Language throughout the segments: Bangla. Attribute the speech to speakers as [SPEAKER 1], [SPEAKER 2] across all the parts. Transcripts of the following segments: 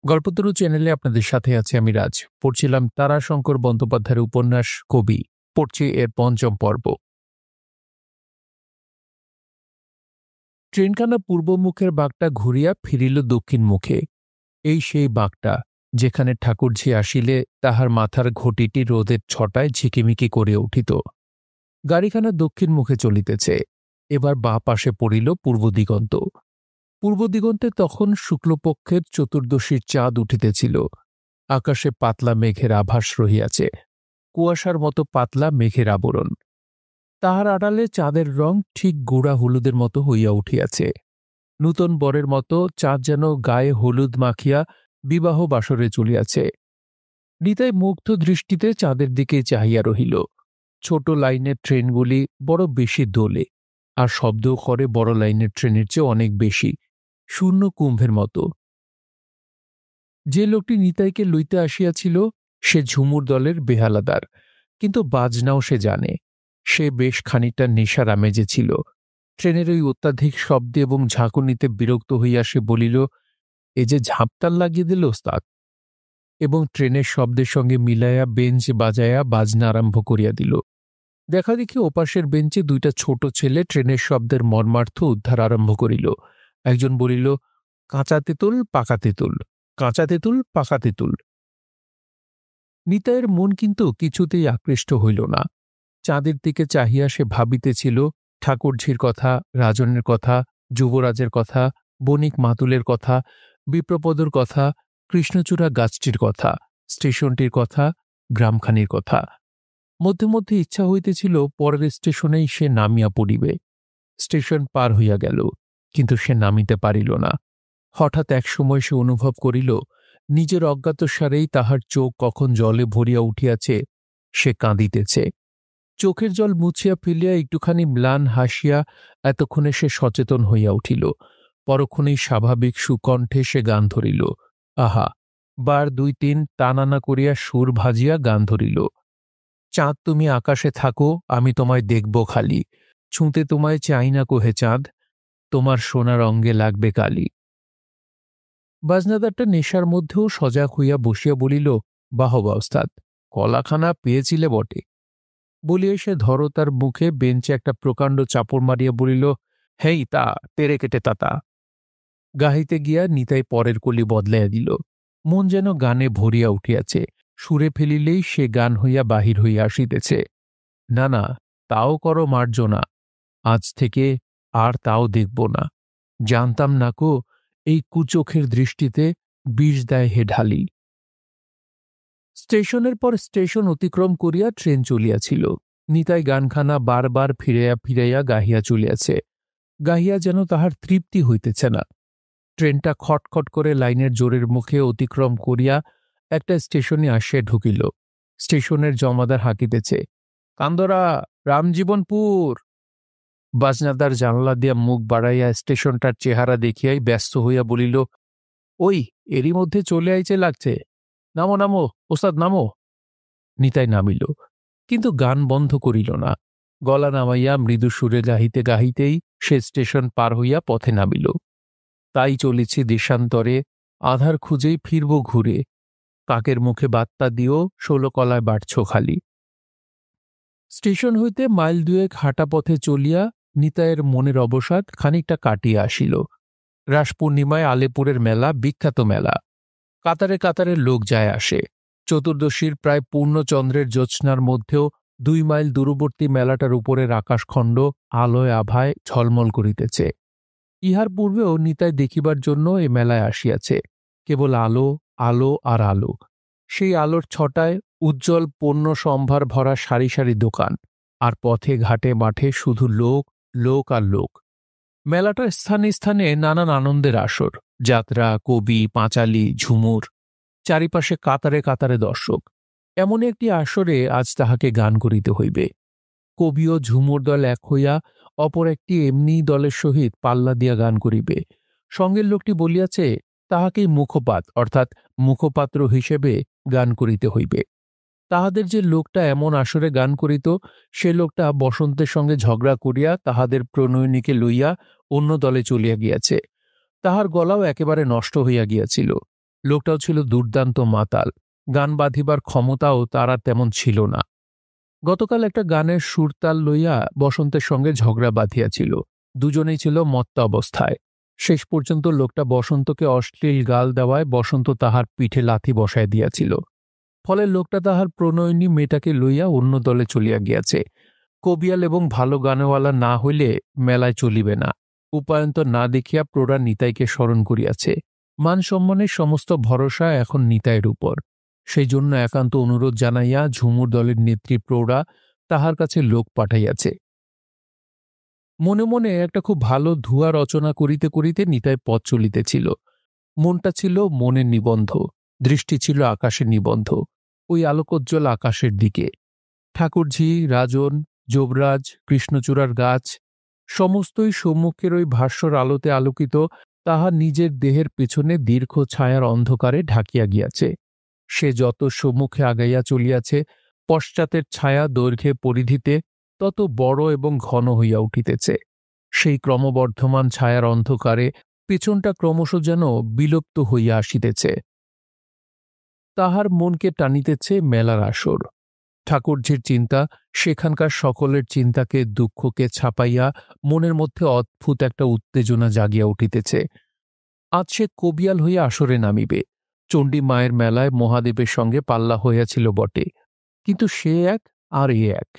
[SPEAKER 1] গল্পতরু চ্যানেলে আপনাদের সাথে আছে আমি রাজ। পড়ছিলাম তারাশঙ্কর বন্দ্যোপাধ্যায়ের উপন্যাস কবি। পড়ছি এর পঞ্চম পর্ব। ট্রেনখানা পূর্বমুখের বাঁকটা ঘুরিয়া ফিরিল দক্ষিণ মুখে। এই সেই বাঁকটা যেখানে ঠাকুরঝি আসিলে তাহার মাথার ঘটিটি রোদের ছটায় ঝিকিমিকি করে উঠিত। গাড়িখানা দক্ষিণ মুখে চলিতেছে। এবার বাঁ পাশে পড়িল পূর্ব দিগন্ত। পূর্ব দিগন্তে তখন শুক্লপক্ষের চতুর্দশীর চাঁদ উঠিতেছিল। আকাশে পাতলা মেঘের আভাস রহিয়াছে, কুয়াশার মতো পাতলা মেঘের আবরণ। তাহার আড়ালে চাঁদের রং ঠিক গুড়া হলুদের মতো হইয়া উঠিয়াছে। নূতন বরের মতো চাঁদ যেন গায়ে হলুদ মাখিয়া বিবাহ বাসরে চলিয়াছে। নিতাই মুগ্ধ দৃষ্টিতে চাঁদের দিকে চাহিয়া রহিল। ছোট লাইনের ট্রেনগুলি বড় বেশি দোলে, আর শব্দও করে বড় লাইনের ট্রেনের চেয়ে অনেক বেশি, শূন্য কুম্ভের মতো। যে লোকটি নিতাইকে লইতে আসিয়াছিল সে ঝুমুর দলের বেহালাদার, কিন্তু বাজনাও সে জানে। সে বেশ খানিকটা নেশার আমেজে ছিল। ট্রেনের ওই অত্যাধিক শব্দে এবং ঝাঁকুনিতে বিরক্ত হইয়া সে বলিল, এ যে ঝাঁপতাল লাগিয়ে দিল ওস্তাদ, এবং ট্রেনের শব্দের সঙ্গে মিলাইয়া বেঞ্চ বাজায়া বাজনা আরম্ভ করিয়া দিল। দেখা দেখি ওপাশের বেঞ্চে দুইটা ছোট ছেলে ট্রেনের শব্দের মর্মার্থ উদ্ধার আরম্ভ করিল। একজন বলিল, কাঁচা তেঁতুল পাকা তেঁতুল, কাঁচা তেঁতুল পাকা তেঁতুল। নিতাইয়ের মন কিন্তু কিছুতেই আকৃষ্ট হইল না। চাঁদের দিকে চাহিয়া সে ভাবিতেছিল ঠাকুরঝির কথা, রাজনের কথা, যুবরাজের কথা, বণিক মাতুলের কথা, বিপ্রপদর কথা, কৃষ্ণচূড়া গাছটির কথা, স্টেশনটির কথা, গ্রামখানির কথা। মধ্যে মধ্যে ইচ্ছা হইতেছিল পরের স্টেশনেই সে নামিয়া পড়িবে। স্টেশন পার হইয়া গেল, কিন্তু সে নামিতে পারিল না। হঠাৎ এক সময় সে অনুভব করিল নিজের অজ্ঞাতসারেই তাহার চোখ কখন জলে ভরিয়া উঠিয়াছে। সে কাঁদিতেছে। চোখের জল মুছিয়া ফেলিয়া একটুখানি ম্লান হাসিয়া এতক্ষণে সে সচেতন হইয়া উঠিল। পরক্ষণেই স্বাভাবিক সুকণ্ঠে সে গান ধরিল। আহা, বার দুই তিন টানানা করিয়া সুর ভাজিয়া গান ধরিল। চাঁদ তুমি আকাশে থাকো, আমি তোমায় দেখব খালি, ছুঁতে তোমায় চাই না কোহে চাঁদ, তোমার সোনার অঙ্গে লাগবে কালি। বাজনাদারটা নেশার মধ্যেও সজাগ হইয়া বসিয়া বলিল, বাহবা ওস্তাদ, কলাখানা পেয়েছিলে বটে। বলিয়া সে ধরো তার মুখে বেঞ্চে একটা প্রকাণ্ড চাপড় মারিয়া বলিল, হেই তা তেরে কেটে তাতা। গাহিতে গিয়া নিতাই পরের কলি বদলাইয়া দিল। মন যেন গানে ভরিয়া উঠিয়াছে। সুরে ফেলিলেই সে গান হইয়া বাহির হইয়া আসিতেছে। না না, তাও করো মার্জনা, আজ থেকে আর তাও দেখব না। জানতাম না কো এই কুচোখের দৃষ্টিতে বিষ দেয় হে ঢালি। স্টেশনের পর স্টেশন অতিক্রম করিয়া ট্রেন চলিয়াছিল। নিতাই গানখানা বারবার ফিরাইয়া ফিরাইয়া গাহিয়া চলিয়াছে। গাহিয়া যেন তাহার তৃপ্তি হইতেছে না। ট্রেনটা খটখট করে লাইনের জোরের মুখে অতিক্রম করিয়া একটা স্টেশনে আসিয়া ঢুকিল। স্টেশনের জমাদার হাঁকিতেছে, কান্দরা, রামজীবনপুর। বাজনাদার জানলা দিয়া মুখ বাড়াইয়া স্টেশনটার চেহারা দেখিয়াই ব্যস্ত হইয়া বলিল, ওই এরই মধ্যে চলে আইছে লাগছে, নামো নামো ওস্তাদ নামো। নিতাই নামিল, কিন্তু গান বন্ধ করিল না। গলা নামাইয়া মৃদু সুরে গাহিতে গাহিতেই সে স্টেশন পার হইয়া পথে নামিল। তাই চলেছি দেশান্তরে, আধার খুঁজেই ফিরব ঘুরে, কাকের মুখে বার্তা দিও, 16 কলায় বাড়ছ খালি। স্টেশন হইতে মাইল দুয়েক হাঁটা পথে চলিয়া নিতাইয়ের মনের অবসাদ খানিকটা কাটিয়া আসিল। রাস পূর্ণিমায় আলেপুরের মেলা বিখ্যাত মেলা। কাতারে কাতারে লোক যায় আসে। চতুর্দশীর প্রায় পূর্ণচন্দ্রের জ্যোৎস্নার মধ্যেও 2 মাইল দূরবর্তী মেলাটার উপরের আকাশখণ্ড আলোয় আভায় ঝলমল করিতেছে। ইহার পূর্বেও নিতাই দেখিবার জন্য এ মেলায় আসিয়াছে। কেবল আলো, আলো আর আলো। সেই আলোর ছটায় উজ্জ্বল পণ্য সম্ভার ভরা সারি সারি দোকান, আর পথে ঘাটে মাঠে শুধু লোক, লোক আর লোক। মেলাটার স্থানে স্থানে নানান আনন্দের আসর, যাত্রা, কবি, পাঁচালী, ঝুমুর। চারিপাশে কাতারে কাতারে দর্শক। এমনই একটি আসরে আজ তাহাকে গান করিতে হইবে। কবি ও ঝুমুর দল এক হইয়া অপর একটি এমনি দলের সহিত পাল্লা দিয়া গান করিবে। সঙ্গের লোকটি বলিয়াছে তাহাকেই মুখপাত অর্থাৎ মুখপাত্র হিসেবে গান করিতে হইবে। তাহাদের যে লোকটা এমন আসরে গান করিত, সে লোকটা বসন্তের সঙ্গে ঝগড়া করিয়া তাহাদের প্রণয়িনীকে লইয়া অন্য দলে চলিয়া গিয়াছে। তাহার গলাও একেবারে নষ্ট হইয়া গিয়াছিল। লোকটাও ছিল দুর্দান্ত মাতাল। গান বাঁধিবার ক্ষমতাও তার আর তেমন ছিল না। গতকাল একটা গানের সুরতাল লইয়া বসন্তের সঙ্গে ঝগড়া বাঁধিয়াছিল। দুজনেই ছিল মত্ত অবস্থায়। শেষ পর্যন্ত লোকটা বসন্তকে অশ্লীল গাল দেওয়ায় বসন্ত তাহার পিঠে লাথি বসায় দিয়াছিল। ফলে লোকটা তাহার প্রণয়িনী মেয়েটাকে লইয়া অন্য দলে চলিয়া গিয়াছে। কবিয়াল এবং ভালো গানেওয়ালা না হইলে মেলায় চলিবে না। উপায়ন্তর না দেখিয়া প্রৌঢ়া নিতাইকে স্মরণ করিয়াছে। মান সম্মানের সমস্ত ভরসা এখন নিতাইয়ের উপর। সেই জন্য একান্ত অনুরোধ জানাইয়া ঝুমুর দলের নেত্রী প্রৌঢ়া তাহার কাছে লোক পাঠাইয়াছে। মনে মনে একটা খুব ভালো ধুয়া রচনা করিতে করিতে নিতাই পথ চলিতেছিল। মনটা ছিল মনের নিবন্ধ, দৃষ্টি ছিল আকাশের নিবন্ধ, ওই আলোকোজ্জ্বল আকাশের দিকে। ঠাকুরঝি, রাজন, যুবরাজ, কৃষ্ণচূড়ার গাছ সমস্তই সম্মুখের ওই ভাস্বর আলোতে আলোকিত, তাহার নিজের দেহের পেছনে দীর্ঘ ছায়ার অন্ধকারে ঢাকিয়া গিয়াছে। সে যত সম্মুখে আগাইয়া চলিয়াছে, পশ্চাতের ছায়া দৈর্ঘ্যে পরিধিতে তত বড় এবং ঘন হইয়া উঠিতেছে। সেই ক্রমবর্ধমান ছায়ার অন্ধকারে পেছনটা ক্রমশ যেন বিলুপ্ত হইয়া আসিতেছে। তাহার মনকে টানিতেছে মেলার আসর। ঠাকুরঝির চিন্তা সেখানকার সকলের চিন্তাকে, দুঃখকে ছাপাইয়া মনের মধ্যে অদ্ভুত একটা উত্তেজনা জাগিয়া উঠিতেছে। আজ সে কবিয়াল হইয়া আসরে নামিবে। চণ্ডী মায়ের মেলায় মহাদেবের সঙ্গে পাল্লা হইয়াছিল বটে, কিন্তু সে এক আর এ এক।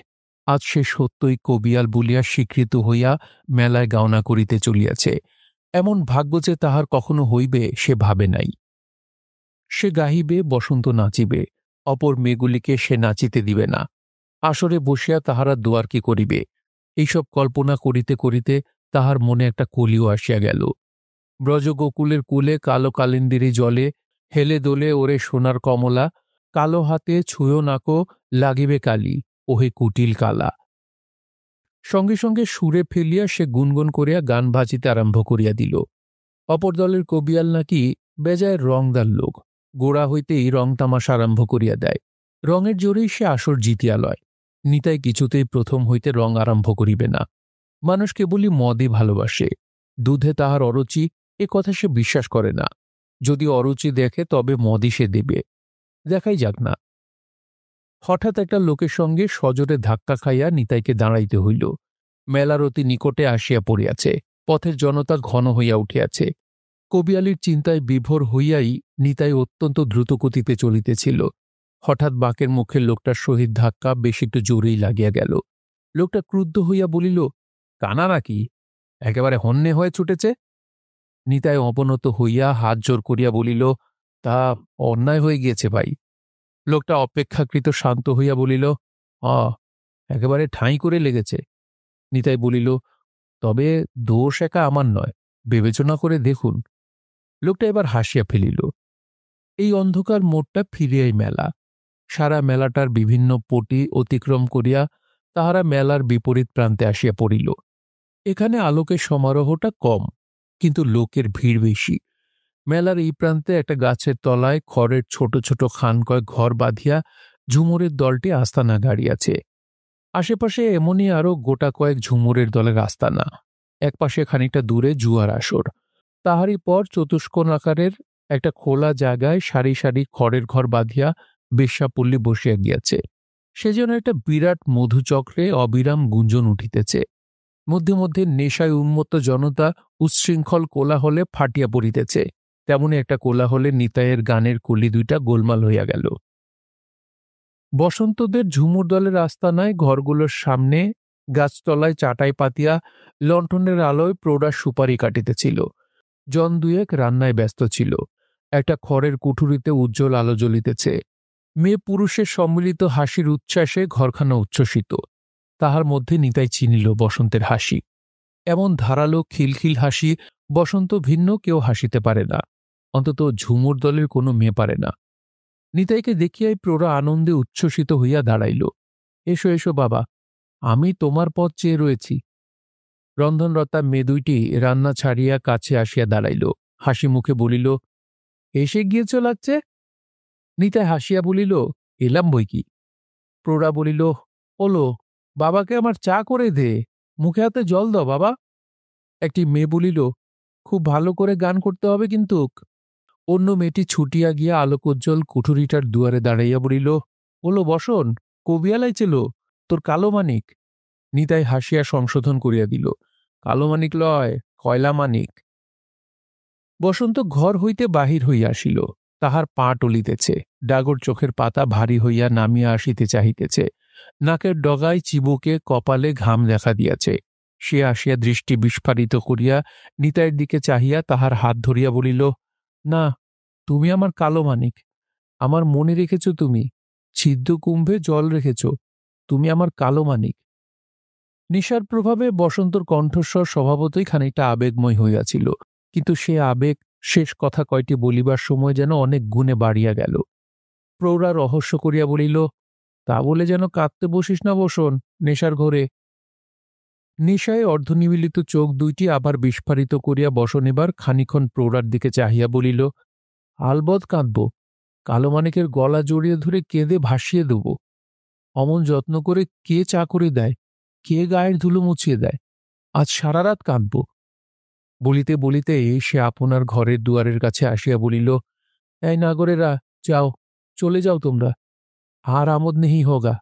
[SPEAKER 1] আজ সে সত্যই কবিয়াল বলিয়া স্বীকৃত হইয়া মেলায় গাওনা করিতে চলিয়াছে। এমন ভাগ্য যে তাহার কখনো হইবে সে ভাবে নাই। সে গাহিবে, বসন্ত নাচিবে, অপর মেয়েগুলিকে সে নাচিতে দিবে না। আসরে বসিয়া তাহারা দুয়ার কি করিবে, এইসব কল্পনা করিতে করিতে তাহার মনে একটা কলিও আসিয়া গেল। ব্রজগোকুলের কূলে কালো কালিন্দিরি জলে হেলে দোলে ওরে সোনার কমলা, কালো হাতে ছুঁয়ো নাকো লাগিবে কালি, ওহে কুটিল কালা। সঙ্গে সঙ্গে সুরে ফেলিয়া সে গুনগুন করিয়া গান বাজিতে আরম্ভ করিয়া দিল। অপর দলের কবিয়াল নাকি বেজায় রংদার লোক, গোড়া হইতেই রং তামাশা আরম্ভ করিয়া দেয়। রঙের জোরেই সে আসর জিতিয়া লয়। নিতাই কিছুতেই প্রথম হইতে রং আরম্ভ করিবে না। মানুষ কেবলই মদে ভালোবাসে, দুধে তাহার অরুচি, এ কথা সে বিশ্বাস করে না। যদি অরুচি দেখে তবে মদই সে দেবে। দেখাই যাক না। হঠাৎ একটা লোকের সঙ্গে সজোরে ধাক্কা খাইয়া নিতাইকে দাঁড়াইতে হইল। মেলার অতি নিকটে আসিয়া পড়িয়াছে। পথের জনতা ঘন হইয়া উঠিয়াছে। কবিয়ালির চিন্তায় বিভোর হইয়াই নিতাই অত্যন্ত দ্রুতগতিতে চলিতেছিল। হঠাৎ বাঁকের মুখে লোকটার সহিত ধাক্কা বেশ একটু জোরেই লাগিয়া গেল। লোকটা ক্রুদ্ধ হইয়া বলিল, কানা নাকি, একেবারে হন্যে হয়ে ছুটেছে। নিতাই অবনত হইয়া হাত জোর করিয়া বলিল, তা অন্যায় হয়ে গিয়েছে ভাই। লোকটা অপেক্ষাকৃত শান্ত হইয়া বলিল, একেবারে ঠাঁই করে লেগেছে। নিতাই বলিল, তবে দোষ একা আমার নয়, বিবেচনা করে দেখুন। লোকটা এবার হাসিয়া ফেলিল। এই অন্ধকার মোড়টা ফিরিয়াই মেলা। সারা মেলাটার বিভিন্ন পটি অতিক্রম করিয়া তাহারা মেলার বিপরীত প্রান্তে আসিয়া পড়িল। এখানে আলোকের সমারোহটা কম, কিন্তু লোকের ভিড় বেশি। মেলার এই প্রান্তে একটা গাছের তলায় খড়ের ছোট ছোট খান কয়েক ঘর বাঁধিয়া ঝুমুরের দলটি আস্তানা গাড়িয়াছে। আশেপাশে এমনই আরও গোটা কয়েক ঝুমুরের দলের আস্তানা। একপাশে খানিকটা দূরে জুয়ার আসর। তাহারই পর চতুষ্কোণ আকারের একটা খোলা জায়গায় সারি সারি খড়ের ঘর বাঁধিয়া বেশ্যাপল্লী বসিয়া গিয়াছে। সে যেন একটা বিরাট মধুচক্রে অবিরাম গুঞ্জন উঠিতেছে। মধ্যে মধ্যে নেশায় উন্মত্ত জনতা উচ্ছৃঙ্খল কোলাহলে ফাটিয়া পড়িতেছে। তেমনি একটা কোলাহলে নিতাইয়ের গানের কলি দুইটা গোলমাল হইয়া গেল। বসন্তদের ঝুমুর দলের আস্তানায় ঘরগুলোর সামনে গাছতলায় চাটাই পাতিয়া লণ্ঠনের আলোয় প্রৌঢ়া সুপারি কাটিতেছিল। জন দুয়েক রান্নায় ব্যস্ত ছিল। একটা খড়ের কুঠুরিতে উজ্জ্বল আলো জ্বলিতেছে। মেয়ে পুরুষের সম্মিলিত হাসির উচ্ছ্বাসে ঘরখানা উচ্ছ্বসিত। তাহার মধ্যে নিতাই চিনিল বসন্তের হাসি। এমন ধারালো খিলখিল হাসি বসন্ত ভিন্ন কেউ হাসিতে পারে না, অন্তত ঝুমুর দলের কোনো মেয়ে পারে না। নিতাইকে দেখিয়াই প্রৌঢ়া আনন্দে উচ্ছ্বসিত হইয়া দাঁড়াইল। এসো এসো বাবা, আমি তোমার পথ চেয়ে রয়েছি। রন্ধনরতা মেয়ে দুইটি রান্না ছাড়িয়া কাছে আসিয়া দাঁড়াইল। হাসি মুখে বলিল, এসে গিয়েছ লাগছে। নিতাই হাসিয়া বলিল, এলাম বই কি। প্রৌঢ়া বলিল, ওলো বাবাকে আমার চা করে দে, মুখে হাতে জল দাও বাবা। একটি মেয়ে বলিল, খুব ভালো করে গান করতে হবে কিন্তু। অন্য মেয়েটি ছুটিয়া গিয়া আলোকোজ্জ্বল কুঠুরিটার দুয়ারে দাঁড়াইয়া বলিল, ওলো বসন, কবিয়ালাইছিল তোর কালো মানিক। নিতাই হাসিয়া সংশোধন করিয়া দিল, কালো মানিক লয়, কয়লা মানিক। বসন্ত ঘর হইতে বাহির হইয়া আসিল। তাহার পা টলিতেছে, ডাগর চোখের পাতা ভারী হইয়া নামিয়া আসিতে চাহিতেছে, নাকের ডগায় চিবুকে কপালে ঘাম দেখা দিয়াছে। সে আসিয়া দৃষ্টি বিস্ফারিত করিয়া নিতাইয়ের দিকে চাহিয়া তাহার হাত ধরিয়া বলিল, না, তুমি আমার কালো মানিক, আমার মনে রেখেছ তুমি, ছিদ্র কুম্ভে জল রেখেছ, তুমি আমার কালো মানিক। নিশার প্রভাবে বসন্তর কণ্ঠস্বর স্বভাবতই খানিকটা আবেগময় হইয়াছিল, কিন্তু সে আবেগ শেষ কথা কয়টি বলিবার সময় যেন অনেক গুণে বাড়িয়া গেল। প্রৌঢ়া রহস্য করিয়া বলিল, তা বলে যেন কাঁদতে বসিস না বসন, নেশার ঘরে। নেশায় অর্ধনিমিলিত চোখ দুইটি আবার বিস্ফারিত করিয়া বসন এবার খানিক্ষণ প্রৌঢ়ার দিকে চাহিয়া বলিল, আলবদ কাঁদব, কালো মানিকের গলা জড়িয়ে ধরে কেঁদে ভাসিয়ে দেব। অমন যত্ন করে কে চা করে দেয়, কে গায়ের ধুলো মুছিয়ে দেয়, আজ সারা রাত কাঁদব। বলিতে বলিতে সে আপনার ঘরের দুয়ারের কাছে আসিয়া বলিল, এই নাগরেরা, যাও, চলে যাও তোমরা, আর আমোদ নেহি হোগা।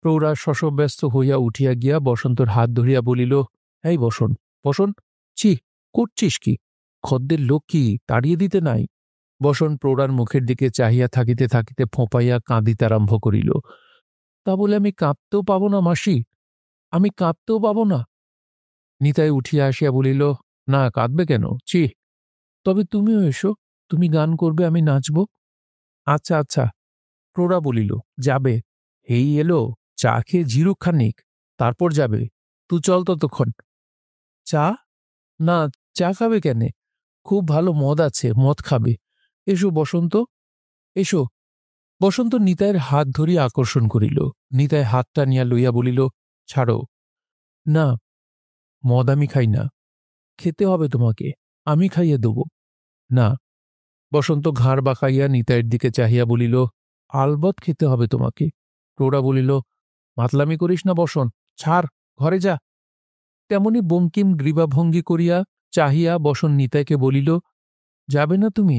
[SPEAKER 1] প্রৌঢ়া শশব্যস্ত হইয়া উঠিয়া গিয়া বসন্তর হাত ধরিয়া বলিল, এই বসন, বসন, ছি, করছিস কি? খদ্দের লোক কি তাড়িয়ে দিতে নাই? বসন প্রৌঢ়ার মুখের দিকে চাহিয়া থাকিতে থাকিতে ফোঁপাইয়া কাঁদিতে আরম্ভ করিল। তা বলে আমি কাঁদতেও পাব না মাসি, আমি কাঁদতেও পাব না। নিতাই উঠিয়া আসিয়া বলিল, না, কাঁদবে কেন, ছি। তবে তুমিও এসো, তুমি গান করবে, আমি নাচব। আচ্ছা আচ্ছা। প্রৌঢ়া বলিল, যাবে? এই এলো, চা খেয়ে জিরুক খানিক, তারপর যাবে। তুই চল ততক্ষণ। চা? না, চা খাবে কেনে? খুব ভালো মদ আছে, মদ খাবে। এসো বসন্ত, এসো। বসন্ত নিতাইয়ের হাত ধরিয়া আকর্ষণ করিল। নিতাই হাতটা নিয়া লইয়া বলিল, ছাড়ো। না, মদ আমি খাই না, খেতে হবে তোমাকে, আমি খাইয়ে দেব। না। বসন্ত ঘাড় বাঁকাইয়া নিতাইয়ের দিকে চাহিয়া বলিল, আলবৎ খেতে হবে তোমাকে। প্রৌঢ়া বলিল, মাতলামি করিস না বসন, ছাড়, ঘরে যা। তেমনি বঙ্কিম গ্রীবাভঙ্গি করিয়া চাহিয়া বসন নিতাইকে বলিল, যাবে না তুমি?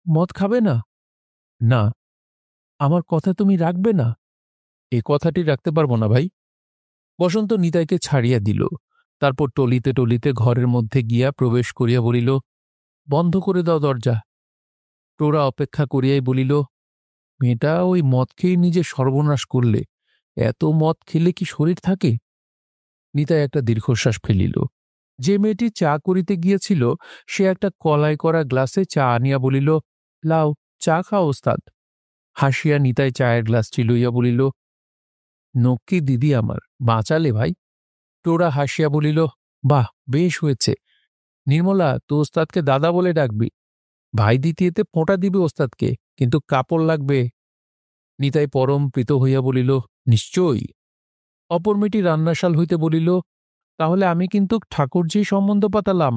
[SPEAKER 1] মদ খাবে না? না। আমার কথা তুমি রাখবে না? এ কথাটি রাখতে পারব না ভাই। বসন্ত নিতাইকে ছাড়িয়া দিল। তারপর টলিতে টলিতে ঘরের মধ্যে গিয়া প্রবেশ করিয়া বলিল, বন্ধ করে দাও দরজা। প্রৌঢ়া অপেক্ষা করিয়াই বলিল, মেয়েটা ওই মদ খেয়ে নিজে সর্বনাশ করলে, এত মদ খেলে কি শরীর থাকে? নিতাই একটা দীর্ঘশ্বাস ফেলিল। যে মেয়েটি চা করিতে গিয়েছিল সে একটা কলাই করা গ্লাসে চা আনিয়া বলিল, লাও, চা খাও ওস্তাদ। হাসিয়া নিতাই চায়ের গ্লাসটি লইয়া বলিল, নক্কি দিদি আমার, বাঁচালে ভাই। প্রৌঢ়া হাসিয়া বলিল, বাহ, বেশ হয়েছে। নির্মলা, তো ওস্তাদকে দাদা বলে ডাকবি। ভাই দ্বিতীয়তে ফোঁটা দিবি ওস্তাদকে, কিন্তু কাপড় লাগবে। নিতাই পরম প্রীত হইয়া বলিল, নিশ্চয়ই। অপর মেয়েটি রান্নাশাল হইতে বলিল, তাহলে আমি কিন্তু ঠাকুরজি সম্বন্ধ পাতালাম।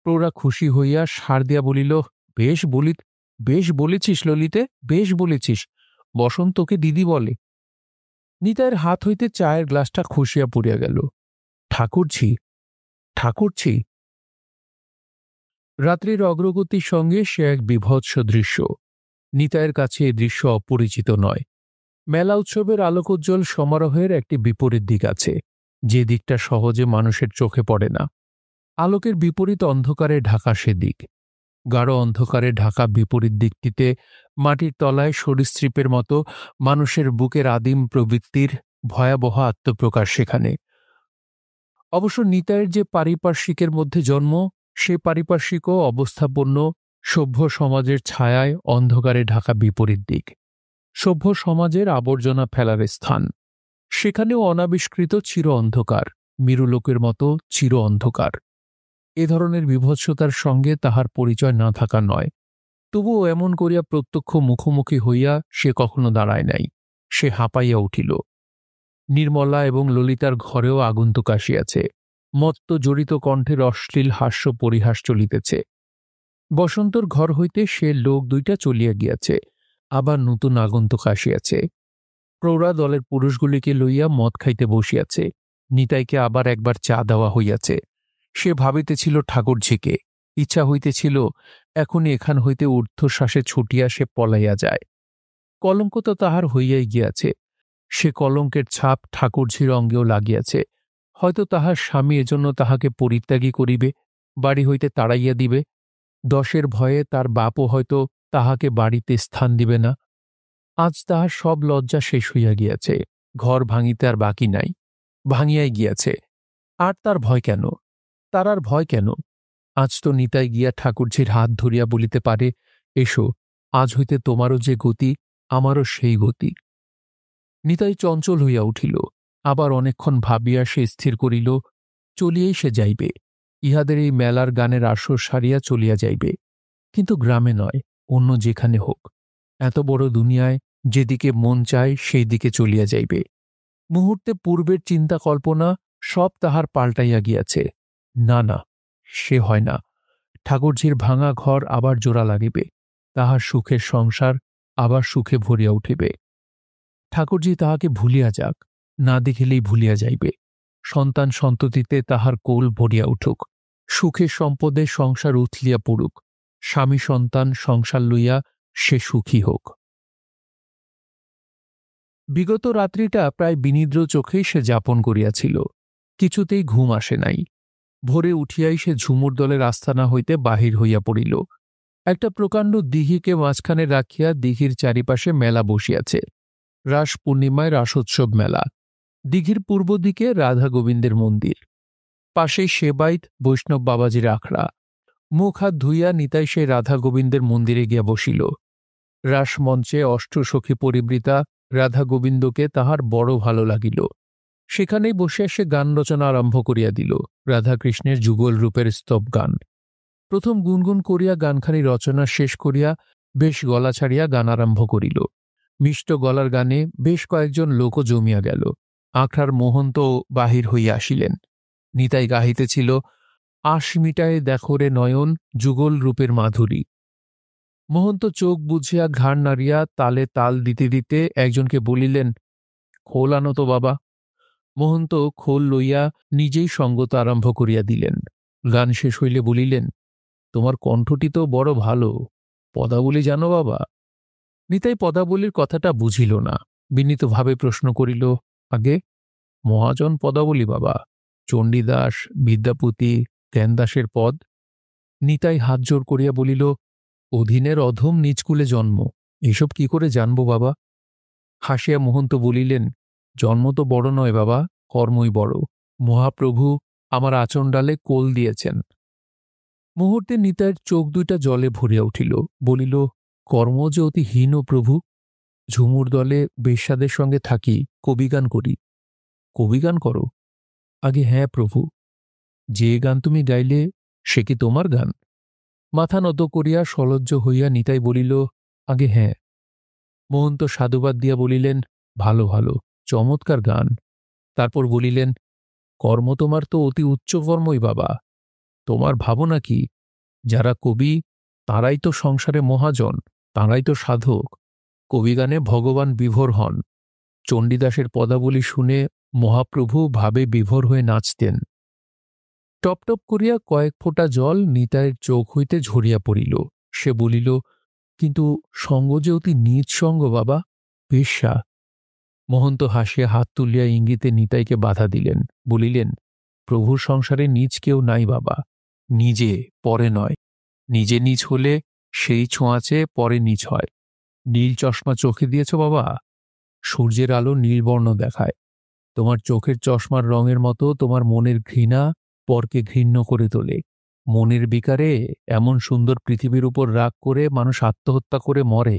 [SPEAKER 1] প্রৌঢ়া খুশি হইয়া সার দিয়া বলিল, বেশ বলেছিস ললিতে, বেশ বলেছিস। বসন্ত তোকে দিদি বলে। নিতাইয়ের হাত হইতে চায়ের গ্লাসটা খসিয়া পড়িয়া গেল। ঠাকুরঝি, ঠাকুরঝি। রাত্রির অগ্রগতির সঙ্গে সে এক বিভৎস দৃশ্য। নিতাইয়ের কাছে এই দৃশ্য অপরিচিত নয়। মেলা উৎসবের আলোকোজ্জ্বল সমারোহের একটি বিপরীত দিক আছে, যে দিকটা সহজে মানুষের চোখে পড়ে না। আলোকের বিপরীত অন্ধকারে ঢাকা সে দিক। গাঢ় অন্ধকারে ঢাকা বিপরীত দিকটিতে মাটির তলায় সরীসৃপের মতো মানুষের বুকের আদিম প্রবৃত্তির ভয়াবহ আত্মপ্রকাশ সেখানে। অবশ্য নিতাইয়ের যে পারিপার্শ্বিকের মধ্যে জন্ম, সে পারিপার্শ্বিকও অবস্থাপন্ন সভ্য সমাজের ছায়ায় অন্ধকারে ঢাকা বিপরীত দিক। সভ্য সমাজের আবর্জনা ফেলার স্থান। সেখানেও অনাবিষ্কৃত চির অন্ধকার, মীরুলোকের মতো চির অন্ধকার। এ ধরনের বিভৎসতার সঙ্গে তাহার পরিচয় না থাকা নয়। তবুও এমন করিয়া প্রত্যক্ষ মুখোমুখি হইয়া সে কখনো দাঁড়ায় নাই। সে হাঁপাইয়া উঠিল। নির্মলা এবং ললিতার ঘরেও আগন্তুক আসিয়াছে। মত্ত জড়িত কণ্ঠের অশ্লীল হাস্য পরিহাস চলিতেছে। বসন্তর ঘর হইতে সে লোক দুইটা চলিয়া গিয়াছে, আবার নতুন আগন্তুক আসিয়াছে। প্রৌঢ়া দলের পুরুষগুলিকে লইয়া মদ খাইতে বসিয়াছে। নিতাইকে আবার একবার চা দেওয়া হইয়াছে। সে ভাবিতেছিল ঠাকুরঝিকে, ইচ্ছা হইতেছিল এখনই এখান হইতে ঊর্ধ্বশ্বাসে ছুটিয়া সে পলাইয়া যায়। কলঙ্ক তো তাহার হইয়াই গিয়াছে, সে কলঙ্কের ছাপ ঠাকুরঝির অঙ্গেও লাগিয়াছে। হয়তো তাহার স্বামী এজন্য তাহাকে পরিত্যাগী করিবে, বাড়ি হইতে তাড়াইয়া দিবে। দশের ভয়ে তার বাপও হয়তো তাহাকে বাড়িতে স্থান দিবে না। আজ তাহার সব লজ্জা শেষ হইয়া গিয়াছে, ঘর ভাঙিতে আর বাকি নাই, ভাঙিয়াই গিয়াছে। আর তার ভয় কেন? তার আর ভয় কেন? আজ তো নিতাই গিয়া ঠাকুরঝির হাত ধরিয়া বলিতে পারে, এসো, আজ হইতে তোমারও যে গতি, আমারও সেই গতি। নিতাই চঞ্চল হইয়া উঠিল। আবার অনেকক্ষণ ভাবিয়া সে স্থির করিল, চলিয়াই সে যাইবে। ইহাদের এই মেলার গানের আসর সারিয়া চলিয়া যাইবে, কিন্তু গ্রামে নয়, অন্য যেখানে হোক। এত বড় দুনিয়ায় যেদিকে মন চায় সেই দিকে চলিয়া যাইবে। মুহূর্তে পূর্বের চিন্তা কল্পনা সব তাহার পাল্টাইয়া গিয়াছে। না না, সে হয় না। ঠাকুরঝির ভাঙা ঘর আবার জোড়া লাগিবে, তাহার সুখের সংসার আবার সুখে ভরিয়া উঠিবে। ঠাকুরঝি তাহাকে ভুলিয়া যাক, না দেখিলেই ভুলিয়া যাইবে। সন্তান সন্ততিতে তাহার কোল ভরিয়া উঠুক, সুখের সম্পদে সংসার উথলিয়া পড়ুক, স্বামী সন্তান সংসার লইয়া সে সুখী হোক। বিগত রাত্রিটা প্রায় বিনিদ্র চোখেই সে যাপন করিয়াছিল। কিছুতেই ঘুম আসে নাই। ভোরে উঠিয়াই সে ঝুমুর দলের আস্তানা হইতে বাহির হইয়া পড়িল। একটা প্রকাণ্ড দিঘিকে মাঝখানে রাখিয়া দিঘির চারিপাশে মেলা বসিয়াছে। রাস পূর্ণিমায় রাসোৎসব মেলা। দিঘির পূর্ব দিকে রাধা গোবিন্দের মন্দির, পাশেই সেবাইত বৈষ্ণব বাবাজির আখড়া। মুখ হাত ধুইয়া নিতাই সেই রাধা গোবিন্দের মন্দিরে গিয়া বসিল। রাসমঞ্চে অষ্টসখী পরিবৃতা রাধা গোবিন্দকে তাহার বড় ভালো লাগিল। সেখানেই বসিয়া সে গান রচনা আরম্ভ করিয়া দিল, রাধাকৃষ্ণের যুগল রূপের স্তব গান। প্রথম গুনগুন করিয়া গানখানি রচনা শেষ করিয়া বেশ গলা ছাড়িয়া গান আরম্ভ করিল। মিষ্ট গলার গানে বেশ কয়েকজন লোকও জমিয়া গেল। আখড়ার মহন্ত বাহির হইয়া আসিলেন। নিতাই গাহিতেছিল, আশ মিটায়ে দেখো রে নয়ন, যুগল রূপের মাধুরী। মহন্ত চোখ বুঝিয়া ঘাড় নাড়িয়া তালে তাল দিতে দিতে একজনকে বলিলেন, খোল আনো তো বাবা। মহন্ত খোল লইয়া নিজেই সঙ্গত আরম্ভ করিয়া দিলেন। গান শেষ হইলে বলিলেন, তোমার কণ্ঠটি তো বড় ভালো, পদাবলী জানো বাবা? নিতাই পদাবলীর কথাটা বুঝিল না, বিনীতভাবে প্রশ্ন করিল, আগে? মহাজন পদাবলী বাবা, চণ্ডীদাস, বিদ্যাপতি, জ্ঞানদাসের পদ। নিতাই হাত জোর করিয়া বলিল, অধীনের অধম নিচকুলে জন্ম, এসব কি করে জানব বাবা? হাসিয়া মহন্ত বলিলেন, জন্ম তো বড় নয় বাবা, কর্মই বড়। মহাপ্রভু আমার আচণ্ডালে কোল দিয়েছেন। মুহূর্তে নিতাইয়ের চোখ দুইটা জলে ভরিয়া উঠিল। বলিল, কর্ম যে অতি হীন প্রভু। ঝুমুর দলে বেশ্যাদের সঙ্গে থাকি, কবিগান করি। কবিগান করো? আগে হ্যাঁ প্রভু। যে গান তুমি গাইলে সে কি তোমার গান? মাথা নত করিয়া সলজ্জ হইয়া নিতাই বলিল, আগে হ্যাঁ। মহন্ত সাধুবাদ দিয়া বলিলেন, ভালো ভালো, চমৎকার গান। তারপর বলিলেন, কর্ম তোমার তো অতি উচ্চ কর্মই বাবা। তোমার ভাবনা কি? যারা কবি তাঁরাই তো সংসারে মহাজন, তাঁরাই তো সাধক। কবিগানে ভগবান বিভোর হন। চণ্ডীদাসের পদাবলী শুনে মহাপ্রভু ভাবে বিভোর হয়ে নাচতেন। টপ টপ করিয়া কয়েক ফোঁটা জল নিতাইয়ের চোখ হইতে ঝরিয়া পড়িল। সে বলিল, কিন্তু সঙ্গ যে অতি নীচ সঙ্গ বাবা, বেশ্যা। মহন্ত হাসিয়া হাত তুলিয়া ইঙ্গিতে নিতাইকে বাধা দিলেন, বলিলেন, প্রভুর সংসারে নীচ কেউ নাই বাবা, নিজে পরে নয়। নিজে নীচ হলে সেই ছোঁয়াচে পরে নীচ হয়। নীল চশমা চোখে দিয়েছ বাবা, সূর্যের আলো নীলবর্ণ দেখায়। তোমার চোখের চশমার রঙের মতো তোমার মনের ঘৃণা পরকে ঘৃণ্য করে তোলে। মনের বিকারে এমন সুন্দর পৃথিবীর উপর রাগ করে মানুষ আত্মহত্যা করে মরে।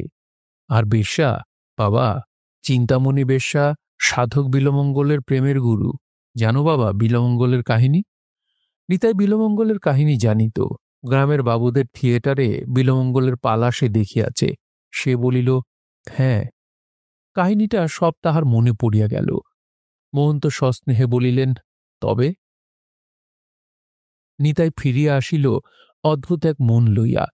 [SPEAKER 1] আর বেশ্যা বাবা, চিন্তামণি বেশ্যা সাধক বিলমঙ্গলের প্রেমের গুরু। জানো বাবা বিলমঙ্গলের কাহিনী? নিতাই বিলমঙ্গলের কাহিনী জানিত। গ্রামের বাবুদের থিয়েটারে বিলমঙ্গলের পালা সে দেখিয়াছে। সে বলিল, হ্যাঁ। কাহিনীটা সব তাহার মনে পড়িয়া গেল। মহন্ত সস্নেহে বলিলেন, তবে? নিতাই ফিরিয়া আসিল অদ্ভুত এক মন লইয়া।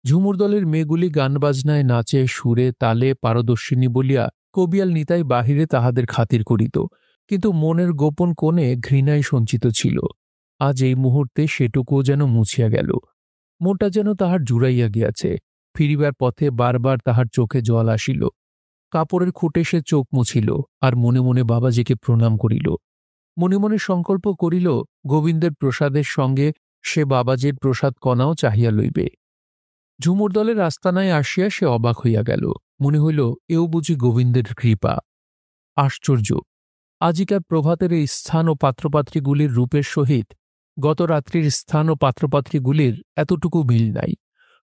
[SPEAKER 1] ঝুমুর দলের মেয়েগুলি গানবাজনায় নাচে সুরে তালে পারদর্শিনী বলিয়া কবিয়াল নিতাই বাহিরে তাহাদের খাতির করিত, কিন্তু মনের গোপন কোণে ঘৃণায় সঞ্চিত ছিল। আজ এই মুহূর্তে সেটুকুও যেন মুছিয়া গেল। মনটা যেন তাহার জুড়াইয়া গিয়াছে। ফিরিবার পথে বারবার তাহার চোখে জল আসিল। কাপড়ের খুঁটে সে চোখ মুছিল আর মনে মনে বাবাজিকে প্রণাম করিল। মনে মনে সংকল্প করিল গোবিন্দের প্রসাদের সঙ্গে সে বাবাজির প্রসাদ কণাও চাহিয়া লইবে। ঝুমুর দলের আস্তানায় আসিয়া সে অবাক হইয়া গেল। মনে হইল এও বুঝি গোবিন্দের কৃপা। আশ্চর্য! আজিকার প্রভাতের এই স্থান ও পাত্রপাত্রীগুলির রূপের সহিত গত রাত্রির স্থান ও পাত্রপাত্রীগুলির এতটুকু মিল নাই।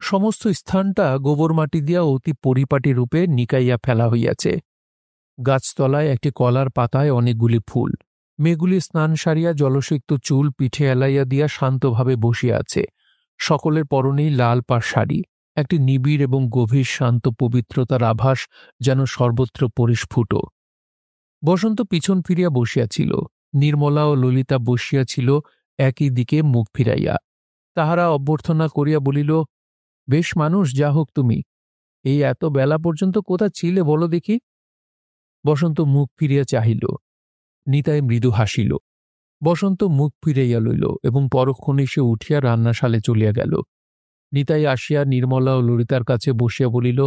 [SPEAKER 1] সমস্ত স্থানটা গোবর মাটি দিয়া অতি পরিপাটি রূপে নিকাইয়া ফেলা হইয়াছে। গাছতলায় একটি কলার পাতায় অনেকগুলি ফুল। মেয়েগুলি স্নান সারিয়া জলসিক্ত চুল পিঠে এলাইয়া দিয়া শান্তভাবে বসিয়া আছে। সকলের পরনেই লাল পাড় শাড়ি। একটি নিবিড় এবং গভীর শান্ত পবিত্রতার আভাস যেন সর্বত্র পরিস্ফুট। বসন্ত পিছন ফিরিয়া বসিয়াছিল। নির্মলা ও ললিতা বসিয়াছিল একই দিকে মুখ ফিরাইয়া। তাহারা অভ্যর্থনা করিয়া বলিল, বেশ মানুষ যা হোক তুমি। এই এত বেলা পর্যন্ত কোথা ছিলে বলো দেখি? বসন্ত মুখ ফিরিয়া চাহিল। নিতাই মৃদু হাসিল। বসন্ত মুখ ফিরাইয়া লইল এবং পরক্ষণে সে উঠিয়া রান্নাশালে চলিয়া গেল। নিতাই আসিয়া নির্মলা ও ললিতার কাছে বসিয়া বলিল,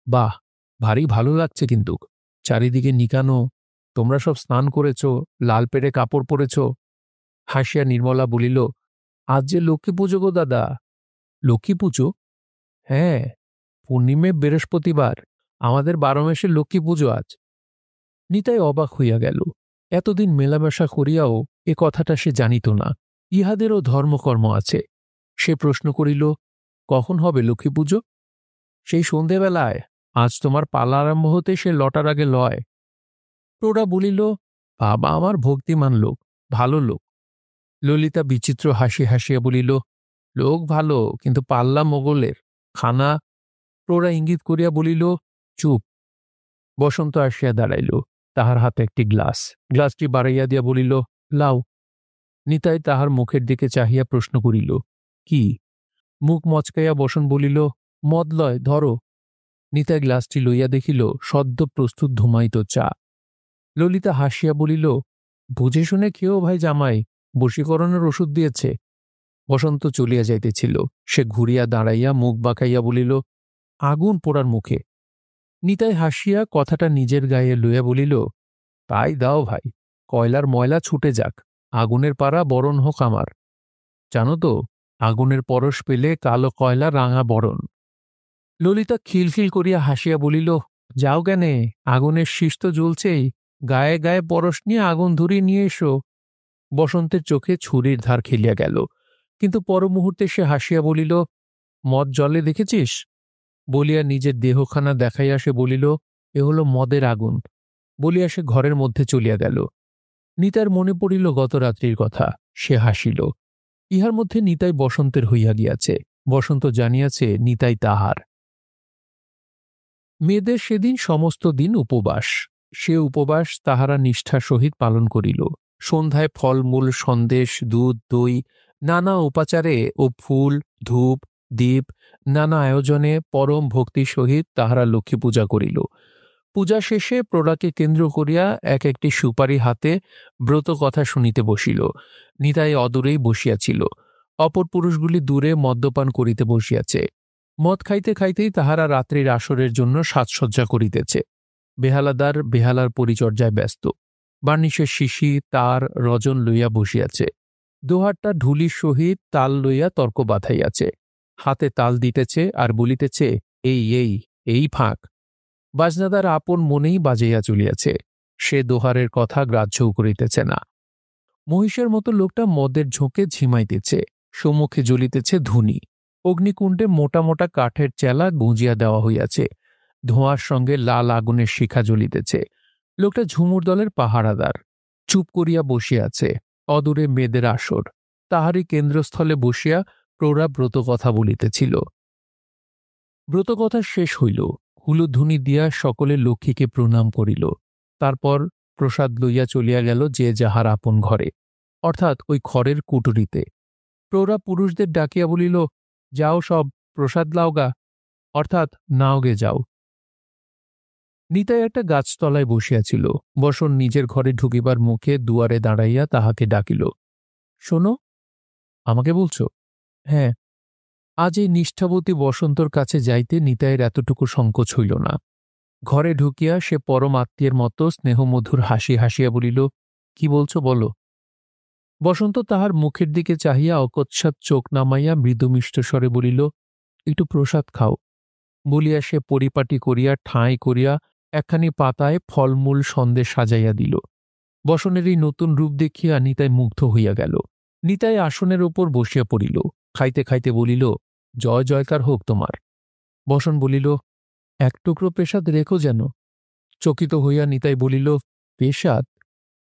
[SPEAKER 1] বাহ, ভারী ভালো লাগছে কিন্তু। চারিদিকে নিকানো, তোমরা সব স্নান করেছ, লাল পেড়ে কাপড় পরেছ। হাসিয়া নির্মলা বলিল, আজ যে লক্ষ্মী পুজো গো দাদা। লক্ষ্মী পুজো? হ্যাঁ, পূর্ণিমে বৃহস্পতিবার। আমাদের 12 মাসের লক্ষ্মী পুজো আজ। নিতাই অবাক হইয়া গেল। এতদিন মেলামেশা করিয়াও এ কথাটা সে জানিত না। ইহাদেরও ধর্মকর্ম আছে। সে প্রশ্ন করিল, কখন হবে লক্ষ্মী পুজো? সেই সন্ধেবেলায়। আজ তোমার পালা আরম্ভ হতে সে লটার আগে লয়। প্রৌঢ়া বলিল, বাবা আমার ভক্তিমান লোক, ভালো লোক। ললিতা বিচিত্র হাসি হাসিয়া বলিল, লোক ভালো, কিন্তু পাল্লা মোগলের। খানা। প্রৌঢ়া ইঙ্গিত করিয়া বলিল, চুপ। বসন্ত আসিয়া দাঁড়াইল। তাহার হাতে একটি গ্লাস। গ্লাসটি বাড়াইয়া দিয়া বলিল, লাও। নিতাই তাহার মুখের দিকে চাহিয়া প্রশ্ন করিল, কি? মুখ মচকাইয়া বসন বলিল, মদ লয়, ধরো। নিতাই গ্লাসটি লইয়া দেখিল সদ্য প্রস্তুত ধুমায়িত চা। ললিতা হাসিয়া বলিল, বুঝে শুনে খেয়েও ভাই জামাই, বশীকরণের ওষুধ দিয়েছে। বসন্ত চলিয়া যাইতেছিল। সে ঘুরিয়া দাঁড়াইয়া মুখ বাঁকাইয়া বলিল, আগুন পোড়ার মুখে। নিতাই হাসিয়া কথাটা নিজের গায়ে লইয়া বলিল, তাই দাও ভাই, কয়লার ময়লা ছুটে যাক, আগুনের পাড়া বরণ হোক আমার। জানো তো, আগুনের পরশ পেলে কালো কয়লা রাঙা বরণ। ললিতা খিলখিল করিয়া হাসিয়া বলিল, যাও জ্ঞানে, আগুনের শীষ তো জ্বলছেই, গায়ে গায়ে পরশ নিয়ে আগুন ধরিয়ে নিয়ে এসো। বসন্তের চোখে ছুরির ধার খেলিয়া গেল, কিন্তু পর মুহূর্তে সে হাসিয়া বলিল, মদ জলে দেখেছিস? বলিয়া নিজের দেহখানা দেখাইয়া সে বলিল, এ হল মদের আগুন। বলিয়া সে ঘরের মধ্যে চলিয়া গেল। নিতাইর মনে পড়িল গত রাত্রির কথা। সে হাসিল। ইহার মধ্যে নিতাই বসন্তের হইয়া গিয়াছে। বসন্ত জানিয়াছে নিতাই তাহার। মেয়েদের সেদিন সমস্ত দিন উপবাস। সে উপবাস তাহারা নিষ্ঠার সহিত পালন করিল। সন্ধ্যায় ফলমূল, সন্দেশ, দুধ, দই, নানা উপাচারে ও ফুল, ধূপ, দীপ, নানা আয়োজনে পরম ভক্তির সহিত তাহারা লক্ষ্মী পূজা করিল। পূজা শেষে প্রৌঢ়াকে কেন্দ্র করিয়া এক একটি সুপারি হাতে ব্রত কথা শুনিতে বসিল। নিতাই অদূরেই বসিয়াছিল। অপর পুরুষগুলি দূরে মদ্যপান করিতে বসিয়াছে। মদ খাইতে খাইতেই তাহারা রাত্রির আসরের জন্য সাজসজ্জা করিতেছে। বেহালাদার বেহালার পরিচর্যায় ব্যস্ত। বার্নিশের শিশি, তার, রজন লইয়া বসিয়াছে। দোহারটা ঢুলির সহিত তাল লইয়া তর্ক বাঁধাইয়াছে। হাতে তাল দিতেছে আর বলিতেছে, এই এই এই ফাঁক। বাজনাদার আপন মনেই বাজাইয়া চলিয়াছে। সে দোহারের কথা গ্রাহ্যও করিতেছে না। মহিষের মতো লোকটা মদের ঝোঁকে ঝিমাইতেছে। সম্মুখে জ্বলিতেছে ধুনি। অগ্নিকুণ্ডে মোটা মোটা কাঠের চেলা গুঁজিয়া দেওয়া হইয়াছে। ধোঁয়ার সঙ্গে লাল আগুনের শিখা জ্বলিতেছে। লোকটা ঝুমুর দলের পাহারাদার। চুপ করিয়া বসিয়া আছে। অদূরে মেয়েদের আসর। তাহারই কেন্দ্রস্থলে বসিয়া প্রৌঢ়া ব্রত কথা বলিতেছিল। ব্রতকথা শেষ হইল। হুলুধ্বনি দিয়া সকলে লক্ষ্মীকে প্রণাম করিল। তারপর প্রসাদ লইয়া চলিয়া গেল যে যাহার আপন ঘরে, অর্থাৎ ওই খড়ের কুটুরিতে। প্রৌঢ়া পুরুষদের ডাকিয়া বলিল, যাও সব, প্রসাদ লাওগা, অর্থাৎ নাওগে যাও। নিতাই একটা গাছতলায় বসিয়াছিল। বসন নিজের ঘরে ঢুকিবার মুখে দুয়ারে দাঁড়াইয়া তাহাকে ডাকিল, শোনো। আমাকে বলছ? হ্যাঁ। আজ এই নিষ্ঠাবতী বসন্তর কাছে যাইতে নিতাইয়ের এতটুকু সংকোচ হইল না। ঘরে ঢুকিয়া সে পরম আত্মীয়ের মতো স্নেহমধুর হাসি হাসিয়া বলিল, কি বলছো বলো। বসন্ত তাহার মুখের দিকে চাহিয়া অকস্মাৎ চোখ নামাইয়া মৃদুমিষ্ট স্বরে বলিল, একটু প্রসাদ খাও। বলিয়া সে পরিপাটি করিয়া ঠাঁই করিয়া একখানি পাতায় ফলমূল সন্দেশ সাজাইয়া দিল। বসনের এই নতুন রূপ দেখিয়া নিতাই মুগ্ধ হইয়া গেল। নিতাই আসনের ওপর বসিয়া পড়িল, খাইতে খাইতে বলিল, জয় জয়কার হোক তোমার। বসন বলিল, এক টুকরো পেশাদ রেখো যেন। চকিত হইয়া নিতাই বলিল, পেশাদ?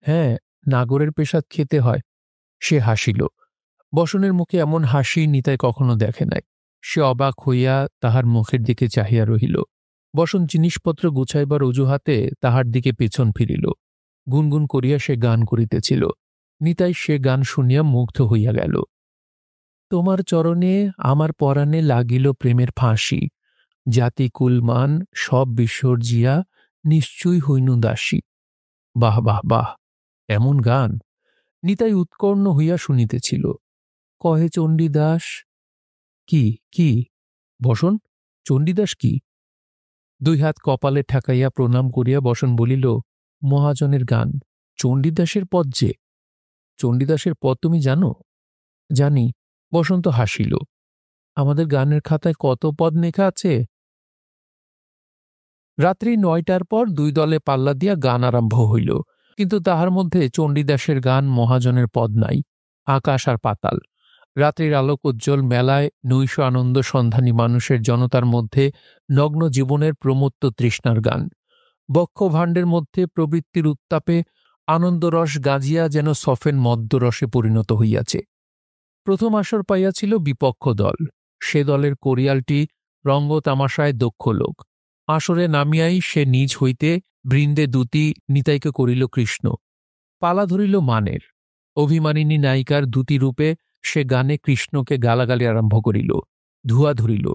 [SPEAKER 1] হ্যাঁ, নাগরের পেশাদ খেতে হয়। সে হাসিল। বসনের মুখে এমন হাসি নিতাই কখনো দেখে নাই। সে অবাক হইয়া তাহার মুখের দিকে চাহিয়া রহিল। বসন জিনিসপত্র গুছাইবার অজুহাতে তাহার দিকে পেছন ফিরিল। গুনগুন করিয়া সে গান করিতেছিল। নিতাই সে গান শুনিয়া মুগ্ধ হইয়া গেল। তোমার চরণে আমার পরাণে লাগিল প্রেমের ফাঁসি, জাতি কুলমান সব বিসর্জিয়া নিশ্চয়ই হইনু দাসী। বাহ বাহ বাহ, এমন গান! নিতাই উৎকর্ণ হইয়া শুনিতেছিল। কহে চণ্ডীদাস। কি কি? বসন, চণ্ডীদাস কি? দুই হাত কপালে ঠেকাইয়া প্রণাম করিয়া বসন বলিল, মহাজনের গান, চণ্ডীদাসের পদ যে। চণ্ডীদাসের পদ তুমি জানো? জানি। বসন্ত হাসিল। আমাদের গানের খাতায় কত পদ লেখা আছে? রাত্রি ৯টার পর দুই দলে পাল্লা দিয়া গান আরম্ভ হইল, কিন্তু তাহার মধ্যে চণ্ডীদাসের গান মহাজনের পদ নাই। আকাশ আর পাতাল। রাত্রির আলোক উজ্জ্বল মেলায় নৈশ আনন্দ সন্ধানী মানুষের জনতার মধ্যে নগ্ন জীবনের প্রমত্ত তৃষ্ণার গান। বক্ষভাণ্ডের মধ্যে প্রবৃত্তির উত্তাপে আনন্দরস গাজিয়া যেন সফেন মদ্যরসে পরিণত হইয়াছে। প্রথম আসর পাইয়াছিল বিপক্ষ দল। সে দলের কোরিয়ালটি রঙ্গতামাশায় দক্ষ লোক। আসরে নামিয়াই সে নিজ হইতে বৃন্দে দুটি নিতাইকে করিল কৃষ্ণ। পালা ধরিল মানের। অভিমানিনী নায়িকার দুটি রূপে সে গানে কৃষ্ণকে গালাগালি আরম্ভ করিল। ধুয়া ধরিল,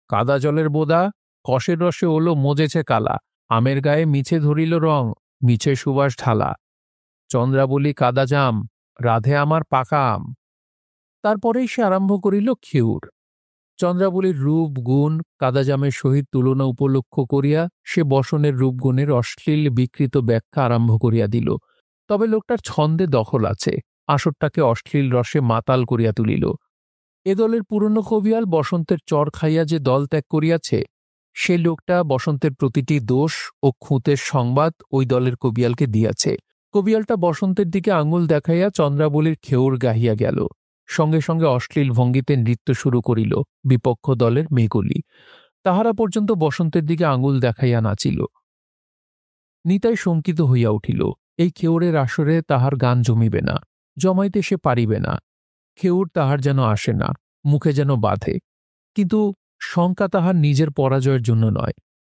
[SPEAKER 1] কাদা জলের বোদা, কষের রসে ওলো মজেছে কালা, আমের গায়ে মিছে ধরিল রং, মিছে সুবাস ঢালা, চন্দ্রাবলী কাদা জাম, রাধে আমার পাকা আম। তারপরেই সে আরম্ভ করিল খেউর। চন্দ্রাবলীর রূপ গুণ কাদাজামের সহিত তুলনা উপলক্ষ করিয়া সে বসনের রূপগুণের অশ্লীল বিকৃত ব্যাখ্যা আরম্ভ করিয়া দিল। তবে লোকটার ছন্দে দখল আছে, আসরটাকে অশ্লীল রসে মাতাল করিয়া তুলিল। এ দলের পুরনো কবিয়াল বসন্তের চর খাইয়া যে দল ত্যাগ করিয়াছে, সে লোকটা বসন্তের প্রতিটি দোষ ও খুঁতের সংবাদ ওই দলের কবিয়ালকে দিয়াছে। কবিয়ালটা বসন্তের দিকে আঙুল দেখাইয়া চন্দ্রাবলীর খেউর গাহিয়া গেল। সঙ্গে সঙ্গে অশ্লীল ভঙ্গিতে নৃত্য শুরু করিল বিপক্ষ দলের মেয়েগুলি। তাহারা পর্যন্ত বসন্তের দিকে আঙুল দেখাইয়া নাচিল। নিতাই শঙ্কিত হইয়া উঠিল। এই খেউরের আসরে তাহার গান জমিবে না, জমাইতে সে পারিবে না। খেউর তাহার যেন আসে না, মুখে যেন বাধে। কিন্তু শঙ্কা তাহার নিজের পরাজয়ের জন্য নয়।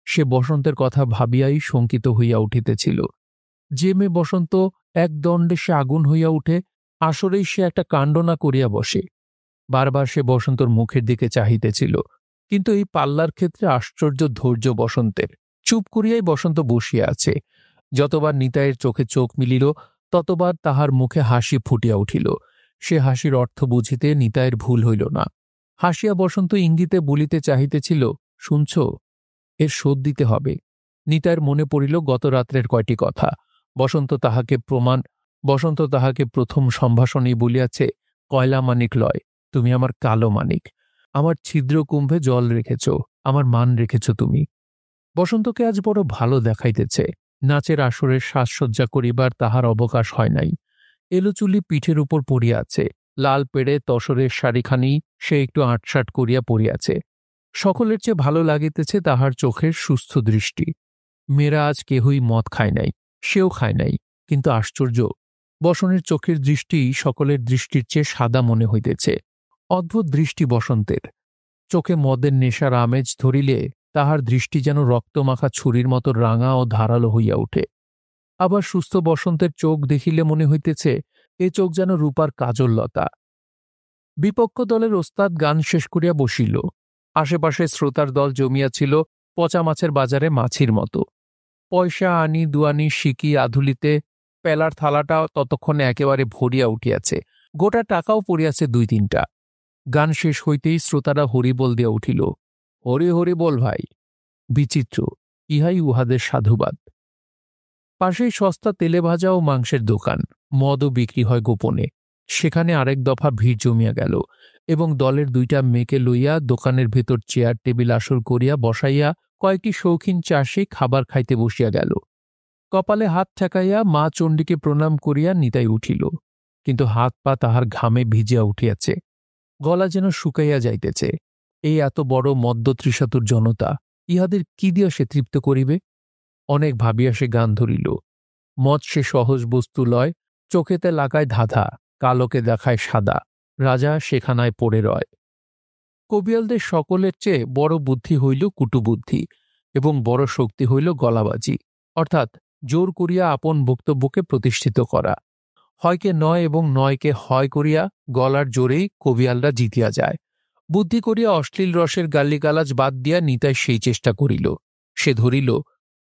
[SPEAKER 1] সে বসন্তের কথা ভাবিয়াই শঙ্কিত হইয়া উঠিতেছিল। যে মেয়ে বসন্ত এক দণ্ডে সে আগুন হইয়া উঠে, আসরেই সে একটা কাণ্ড না করিয়া বসে। বারবার সে বসন্তর মুখের দিকে চাহিতেছিল, কিন্তু এই পাল্লার ক্ষেত্রে আশ্চর্য ধৈর্য বসন্তের। চুপ করিয়াই বসন্ত বসিয়া আছে। যতবার নিতাইয়ের চোখে চোখ মিলিল, ততবার তাহার মুখে হাসি ফুটিয়া উঠিল। সে হাসির অর্থ বুঝিতে নিতাইয়ের ভুল হইল না। হাসিয়া বসন্ত ইঙ্গিতে বলিতে চাহিতেছিল, শুনছ, এর শোধ দিতে হবে। নিতাইয়ের মনে পড়িল গত রাত্রের কয়টি কথা। বসন্ত তাহাকে প্রথম সম্ভাষণেই বলিয়াছে, কয়লা মানিক লয়, তুমি আমার কালো মানিক। আমার ছিদ্র কুম্ভে জল রেখেছ, আমার মান রেখেছ তুমি। বসন্তকে আজ বড় ভালো দেখাইতেছে। নাচের আসরের সাজসজ্জা করিবার তাহার অবকাশ হয় নাই। এলোচুলি পিঠের উপর পড়িয়া আছে। লাল পেড়ে তসরের শাড়িখানি সে একটু আটসাট করিয়া পড়িয়াছে। সকলের চেয়ে ভালো লাগিতেছে তাহার চোখের সুস্থ দৃষ্টি। মেয়েরা আজ কেহই মদ খায় নাই, সেও খায় নাই, কিন্তু আশ্চর্য, বসনের চোখের দৃষ্টি সকলের দৃষ্টির চেয়ে সাদা মনে হইতেছে। অদ্ভুত দৃষ্টি বসন্তের। চোখে মদের নেশার আমেজ ধরিলে তাহার দৃষ্টি যেন রক্তমাখা ছুরির মতো রাঙা ও ধারালো হইয়া ওঠে। আবার সুস্থ বসন্তের চোখ দেখিলে মনে হইতেছে এ চোখ যেন রূপার কাজললতা। বিপক্ষ দলের ওস্তাদ গান শেষ করিয়া বসিল। আশেপাশে শ্রোতার দল জমিয়াছিল পচা মাছের বাজারে মাছির মতো। পয়সা আনি দুয়ানি শিকি আধুলিতে পেলার থালাটা ততক্ষণে একেবারে ভরিয়া উঠিয়াছে। গোটা টাকাও পড়িয়াছে দুই তিনটা। গান শেষ হইতেই শ্রোতারা হরিবোল দিয়া উঠিল। হরি হরি বল ভাই। বিচিত্র, ইহাই উহাদের সাধুবাদ। পাশেই সস্তা তেলে ভাজা ও মাংসের দোকান, মদও বিক্রি হয় গোপনে। সেখানে আরেক দফা ভিড় জমিয়া গেল এবং দলের দুইটা মেয়েকে লইয়া দোকানের ভেতর চেয়ার টেবিল আসর করিয়া বসাইয়া কয়েকটি শৌখিন চাষি খাবার খাইতে বসিয়া গেল। কপালে হাত ঠেকাইয়া মা চণ্ডীকে প্রণাম করিয়া নিতাই উঠিল, কিন্তু হাত পা তাহার ঘামে ভিজিয়া উঠিয়াছে, গলা যেন শুকাইয়া যাইতেছে। এই এত বড় মদ্যতৃষাতুর জনতা, ইহাদের কি দিয়া সে তৃপ্ত করিবে? অনেক ভাবিয়া সে গান ধরিল। মদ সে সহজ বস্তু লয়, চোখেতে লাগায় ধাঁধা, কালোকে দেখায় সাদা, রাজা সেখানায় পড়ে রয়। কবিয়ালদের সকলের চেয়ে বড় বুদ্ধি হইল কুটুবুদ্ধি, এবং বড় শক্তি হইল গলাবাজি, অর্থাৎ জোর করিয়া আপন বক্তব্যকে প্রতিষ্ঠিত করা। হয়কে নয় এবং নয়কে হয় করিয়া গলার জোরেই কবিয়ালরা জিতিয়া যায়। বুদ্ধি করিয়া অশ্লীল রসের গালিগালাজ বাদ দিয়া নিতাই সেই চেষ্টা করিল। সে ধরিল,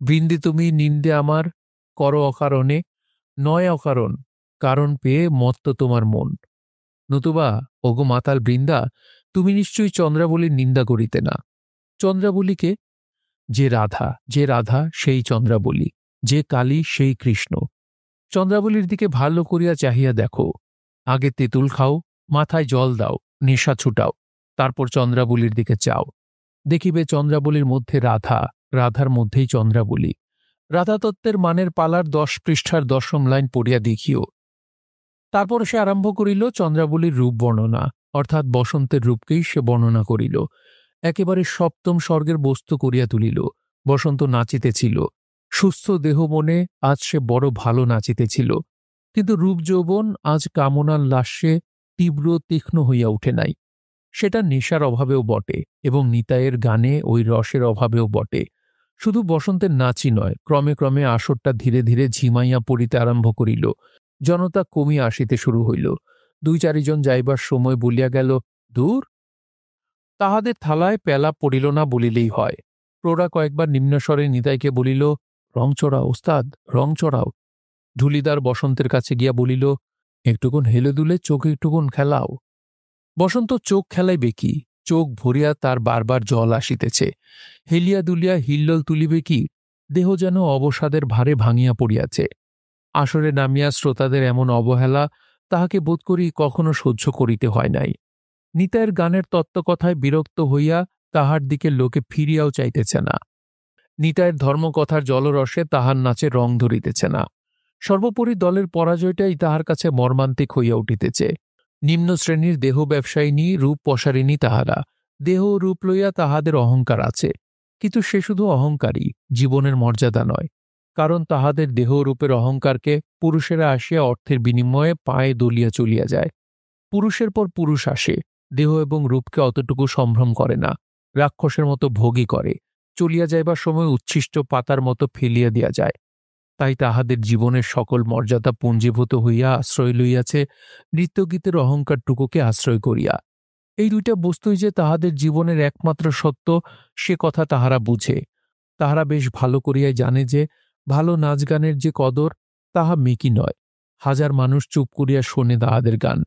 [SPEAKER 1] বৃন্দে তুমি নিন্দে আমার কর অকারণে, নয় অকারণ, কারণ পেয়ে মত্ত তোমার মন। নতুবা ওগো মাতাল বৃন্দা, তুমি নিশ্চয়ই চন্দ্রাবলীর নিন্দা করিতে না। চন্দ্রাবলীকে? যে রাধা, যে রাধা সেই চন্দ্রাবলী, যে কালী সেই কৃষ্ণ। চন্দ্রাবলীর দিকে ভালো করিয়া চাহিয়া দেখো। আগে তেঁতুল খাও, মাথায় জল দাও, নেশা ছুটাও, তারপর চন্দ্রাবলীর দিকে চাও। দেখিবে চন্দ্রাবলীর মধ্যে রাধা, রাধার মধ্যেই চন্দ্রাবলী। রাধাতত্ত্বের মানের পালার 10 পৃষ্ঠার 10ম লাইন পড়িয়া দেখিও। তারপর সে আরম্ভ করিল চন্দ্রাবলীর রূপ বর্ণনা, অর্থাৎ বসন্তের রূপকেই সে বর্ণনা করিল। একেবারে সপ্তম স্বর্গের বস্তু করিয়া তুলিল। বসন্ত নাচিতেছিল, সুস্থ দেহ মনে আজ সে বড় ভালো নাচিতেছিল, কিন্তু রূপ যৌবন আজ কামনার লাস্যে তীব্র তীক্ষ্ণ হইয়া উঠে নাই। সেটা নেশার অভাবেও বটে এবং নিতাইয়ের গানে ওই রসের অভাবেও বটে। শুধু বসন্তের নাচই নয়, ক্রমে ক্রমে আসরটা ধীরে ধীরে ঝিমাইয়া পড়িতে আরম্ভ করিল। জনতা কমিয়া আসিতে শুরু হইল। 2-4 জন যাইবার সময় বলিয়া গেল, দূর, তাহাদের থালায় পেলা পড়িল না বলিলেই হয়। প্রৌঢ়া কয়েকবার নিম্নস্বরে নিতাইকে বলিল, রং চড়াও ওস্তাদ, রং চড়াও। ঢুলিদার বসন্তের কাছে গিয়া বলিল, একটুকুন হেলে দুলে চোখ একটুকুন খেলাও। বসন্ত চোখ খেলাইবে কি? চোখ ভরিয়া তার বারবার জল আসিতেছে। হেলিয়া দুলিয়া হিল্লোল তুলিবে কি? দেহ যেন অবসাদের ভারে ভাঙিয়া পড়িয়াছে। আসরে নামিয়া শ্রোতাদের এমন অবহেলা তাহাকে বোধ করি কখনো সহ্য করিতে হয় নাই। নিতাইয়ের গানের তত্ত্বকথায় বিরক্ত হইয়া তাহার দিকে লোকে ফিরিয়াও চাইতেছে না। নিতাইয়ের ধর্মকথার জলরসে তাহার নাচে রং ধরিতেছে না। সর্বোপরি দলের পরাজয়টাই তাহার কাছে মর্মান্তিক হইয়া উঠিতেছে। নিম্ন শ্রেণীর দেহ ব্যবসায়িনী, রূপ পসারিণী তাহারা। দেহ ও রূপ লইয়া তাহাদের অহংকার আছে, কিন্তু সে শুধু অহংকারী, জীবনের মর্যাদা নয়। কারণ তাহাদের দেহ রূপের অহংকারকে পুরুষেরা আসিয়া অর্থের বিনিময়ে পায়ে দলিয়া চলিয়া যায়। পুরুষের পর পুরুষ আসে, দেহ এবং রূপকে অতটুকু সম্ভ্রম করে না, রাক্ষসের মতো ভোগী করে, চলিয়া যাইবার সময় উচ্ছিষ্ট পাতার মতো ফেলিয়া দিয়া যায়। তাই তাহাদের জীবনের সকল মর্যাদা পুঞ্জীভূত হইয়া আশ্রয় লইয়াছে নৃত্যগীতের অহংকারটুকুকে আশ্রয় করিয়া। এই দুইটা বস্তুই যে তাহাদের জীবনের একমাত্র সত্য, সে কথা তাহারা বুঝে। তাহারা বেশ ভালো করিয়াই জানে যে ভালো নাচ গানের যে কদর, তাহা মেকি নয়। হাজার মানুষ চুপ করিয়া শোনে তাহাদের গান,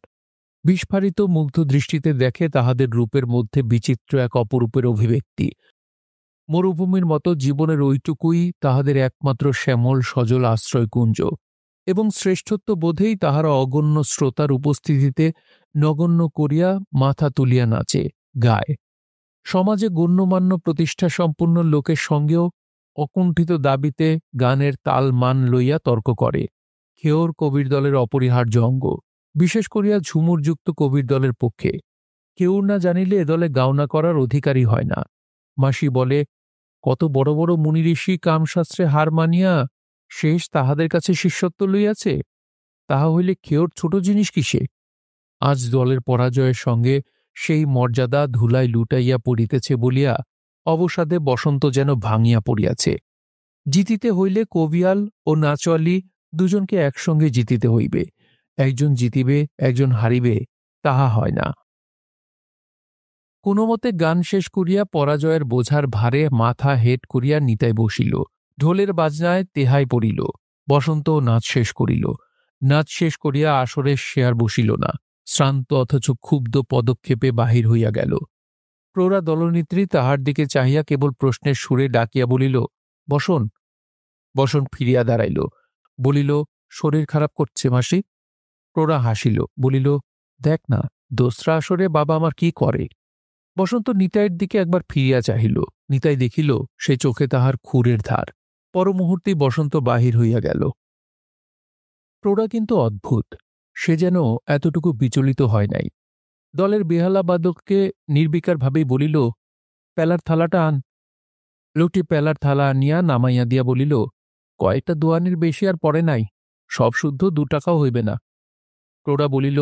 [SPEAKER 1] বিস্ফারিত মুগ্ধ দৃষ্টিতে দেখে তাহাদের রূপের মধ্যে বিচিত্র এক অপরূপের অভিব্যক্তি। মরুভূমির মতো জীবনের ওইটুকুই তাহাদের একমাত্র শ্যামল সজল আশ্রয়কুঞ্জ, এবং শ্রেষ্ঠত্ব বোধেই তাহারা অগণ্য শ্রোতার উপস্থিতিতে নগণ্য করিয়া মাথা তুলিয়া নাচে, গায়। সমাজে গণ্যমান্য প্রতিষ্ঠা সম্পন্ন লোকের সঙ্গেও অকুণ্ঠিত দাবিতে গানের তাল মান লইয়া তর্ক করে। খেয়োর কবির দলের অপরিহার্য অঙ্গ, বিশেষ করিয়া ঝুমুরযুক্ত কবির দলের পক্ষে। কেউ না জানিলে এ দলে গাওনা করার অধিকারী হয় না। মাসি বলে, কত বড় বড় মুনি ঋষি কামশাস্ত্রে হার মানিয়া শেষ তাহাদের কাছে শিষ্যত্ব লইয়াছে, তাহা হইলে খেয়োর ছোট জিনিস কিসে? আজ দলের পরাজয়ের সঙ্গে সেই মর্যাদা ধুলায় লুটাইয়া পড়িতেছে বলিয়া অবসাদে বসন্ত যেন ভাঙিয়া পড়িয়াছে। জিতিতে হইলে কবিয়াল ও নাচওয়ালি দুজনকে একসঙ্গে জিতিতে হইবে। একজন জিতিবে, একজন হারিবে, তাহা হয় না। কোনোমতে গান শেষ করিয়া পরাজয়ের বোঝার ভারে মাথা হেট করিয়া নিতাই বসিল। ঢোলের বাজনায় তেহাই পড়িল। বসন্ত নাচ শেষ করিল। নাচ শেষ করিয়া আসরে সে আর বসিল না। শ্রান্ত অথচ ক্ষুব্ধ পদক্ষেপে বাহির হইয়া গেল। প্রৌঢ়া দলনেত্রী তাহার দিকে চাহিয়া কেবল প্রশ্নের সুরে ডাকিয়া বলিল, বসন। বসন ফিরিয়া দাঁড়াইল, বলিল, শরীর খারাপ করছে মাসি। প্রৌঢ়া হাসিল, বলিল, দেখ না, দোসরা আসরে বাবা আমার কি করে। বসন্ত নিতাইয়ের দিকে একবার ফিরিয়া চাহিল। নিতাই দেখিল সে চোখে তাহার খুরের ধার। পর মুহূর্তেই বসন্ত বাহির হইয়া গেল। প্রৌঢ়া কিন্তু অদ্ভুত, সে যেন এতটুকু বিচলিত হয় নাই। দলের বেহালা বাদককে নির্বিকারভাবেই বলিল, পেলার থালাটা আন। লোকটি পেলার থালা আনিয়া নামাইয়া দিয়া বলিল, কয়েকটা দোয়ানির বেশি আর পড়ে নাই, সব শুদ্ধ 2 টাকাও হইবে না। প্রৌঢ়া বলিল,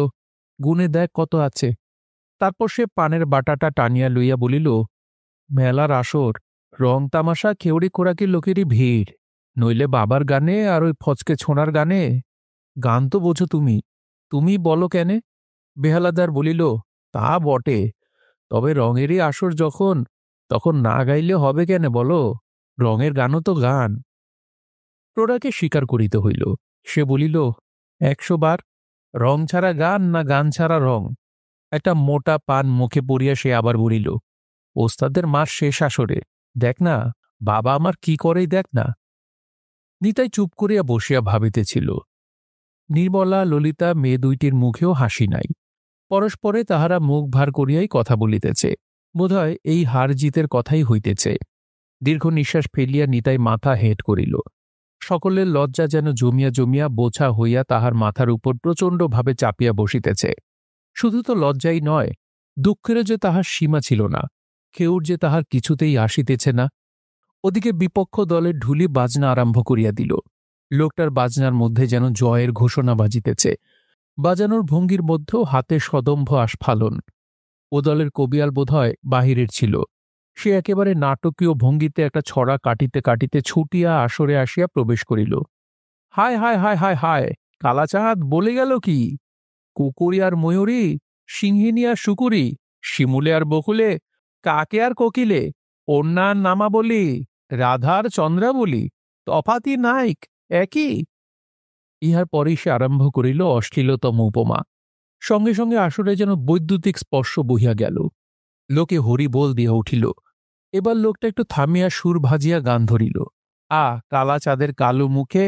[SPEAKER 1] গুনে দেখ কত আছে। তারপর সে পানের বাটাটা টানিয়া লইয়া বলিল, মেলার আসর, রং তামাশা খেউড়ি খোরাকির লোকেরই ভিড়, নইলে বাবার গানে আর ওই ফচকে ছোঁড়ার গানে। গান তো বোঝো তুমি, তুমি বলো কেনে? বেহালাদার বলিল, তা বটে, তবে রঙেরই আসর যখন, তখন না গাইলে হবে কেনে বলো? রঙের গানও তো গান। প্রৌঢ়াকে স্বীকার করিতে হইল। সে বলিল, 100 বার। রং ছাড়া গান না গান ছাড়া রং। একটা মোটা পান মুখে পড়িয়া সে আবার বলিল, ওস্তাদের মাস শেষ আসরে, দেখ না বাবা আমার কি করেই দেখ না। নিতাই চুপ করিয়া বসিয়া ভাবিতেছিল। নির্মলা ললিতা মেয়ে দুইটির মুখেও হাসি নাই। পরস্পরে তাহারা মুখ ভার করিয়াই কথা বলিতেছে। বোধহয় এই হার জিতের কথাই হইতেছে। দীর্ঘ নিঃশ্বাস ফেলিয়া নিতাই মাথা হেঁট করিল। সকলের লজ্জা যেন জমিয়া জমিয়া বোঝা হইয়া তাহার মাথার উপর প্রচণ্ডভাবে চাপিয়া বসিতেছে। শুধু তো লজ্জাই নয়, দুঃখেরও যে তাহার সীমা ছিল না। কেউর যে তাহার কিছুতেই আসিতেছে না। ওদিকে বিপক্ষ দলের ঢুলি বাজনা আরম্ভ করিয়া দিল। লোকটার বাজনার মধ্যে যেন জয়ের ঘোষণা বাজিতেছে। বাজানোর ভঙ্গির মধ্যেও হাতে সদম্ভ আস্ফালন। ও দলের কবিয়াল বোধহয় বাহিরের ছিল। সে একেবারে নাটকীয় ভঙ্গিতে একটা ছড়া কাটিতে কাটিতে ছুটিয়া আসরে আসিয়া প্রবেশ করিল। হায় হায় হায় হায় হায়, কালাচাঁদ বলে গেল কি? কুকুরি আর ময়ূরী, সিংহিনী আর শুকুরি, শিমুলে আর বকুলে, কাকে আর কোকিলে, অন্যার নামা বলি, রাধার চন্দ্রা বলি, তফাতি নাইক, একই। ইহার পরেই সে আরম্ভ করিল অশ্লীলতম উপমা। সঙ্গে সঙ্গে আসরে যেন বৈদ্যুতিক স্পর্শ বহিয়া গেল। লোকে হরিবোল দিয়া উঠিল। এবার লোকটা একটু থামিয়া সুর ভাজিয়া গান ধরিল। কালা চাঁদের কালো মুখে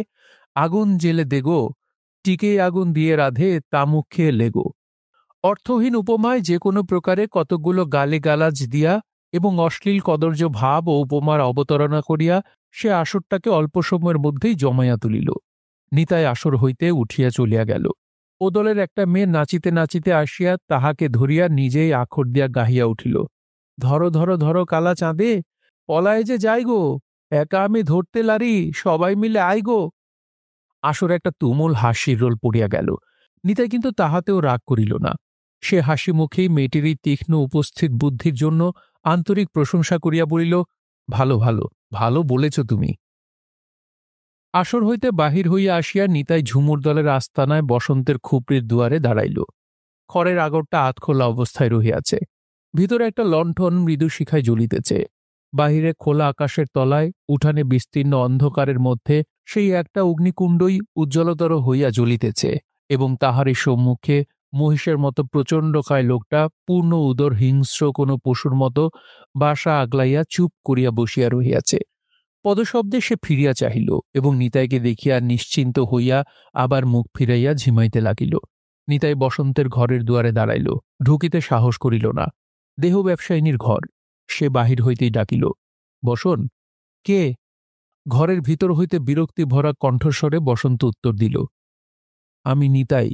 [SPEAKER 1] আগুন জেলে দেগো, টিকে আগুন দিয়ে রাধে তা মুখে লেগো। অর্থহীন উপমায় যে কোনো প্রকারে কতকগুলো গালে গালাজ দিয়া এবং অশ্লীল কদর্য ভাব ও উপমার অবতারণা করিয়া সে আসরটাকে অল্প সময়ের মধ্যেই জমাইয়া তুলিল। নিতাই আসর হইতে উঠিয়া চলিয়া গেল। ও দলের একটা মেয়ে নাচিতে নাচিতে আসিয়া তাহাকে ধরিয়া নিজেই আখর দিয়া গাহিয়া উঠিল, ধরো ধরো ধরো কালা চাঁদে, পলায় যে যাই গো, একা আমি ধরতে লারি, সবাই মিলে আই গো। আসর একটা তুমুল হাসির রোল পড়িয়া গেল। নিতাই কিন্তু তাহাতেও রাগ করিল না। সে হাসি মুখেই মেয়েটির তীক্ষ্ণ উপস্থিত বুদ্ধির জন্য আন্তরিক প্রশংসা করিয়া বলিল, ভালো ভালো ভালো বলেছ তুমি। আসর হইতে বাহির হইয়া আসিয়া নিতাই ঝুমুর দলের আস্তানায় বসন্তের খুপড়ির দুয়ারে দাঁড়াইল। খড়ের আগরটা আধখোলা অবস্থায় রহিয়াছে। ভিতরে একটা লণ্ঠন মৃদু শিখায় জ্বলিতেছে। বাহিরে খোলা আকাশের তলায় উঠানে বিস্তীর্ণ অন্ধকারের মধ্যে সেই একটা অগ্নিকুণ্ডই উজ্জ্বলতর হইয়া জ্বলিতেছে, এবং তাহারই সম্মুখে মহিষের মতো প্রচণ্ডকায় লোকটা পূর্ণ উদর হিংস্র কোনো পশুর মতো বাসা আগলাইয়া চুপ করিয়া বসিয়া রহিয়াছে। পদশব্দে সে ফিরিয়া চাহিল এবং নিতাইকে দেখিয়া নিশ্চিন্ত হইয়া আবার মুখ ফিরাইয়া ঝিমাইতে লাগিল। নিতাই বসন্তের ঘরের দুয়ারে দাঁড়াইল, ঢুকিতে সাহস করিল না। দেহ ব্যবসায়িনীর ঘর। সে বাহির হইতেই ডাকিল, বসন। কে? ঘরের ভিতর হইতে বিরক্তি ভরা কণ্ঠস্বরে বসন্ত উত্তর দিল, আমি নিতাই।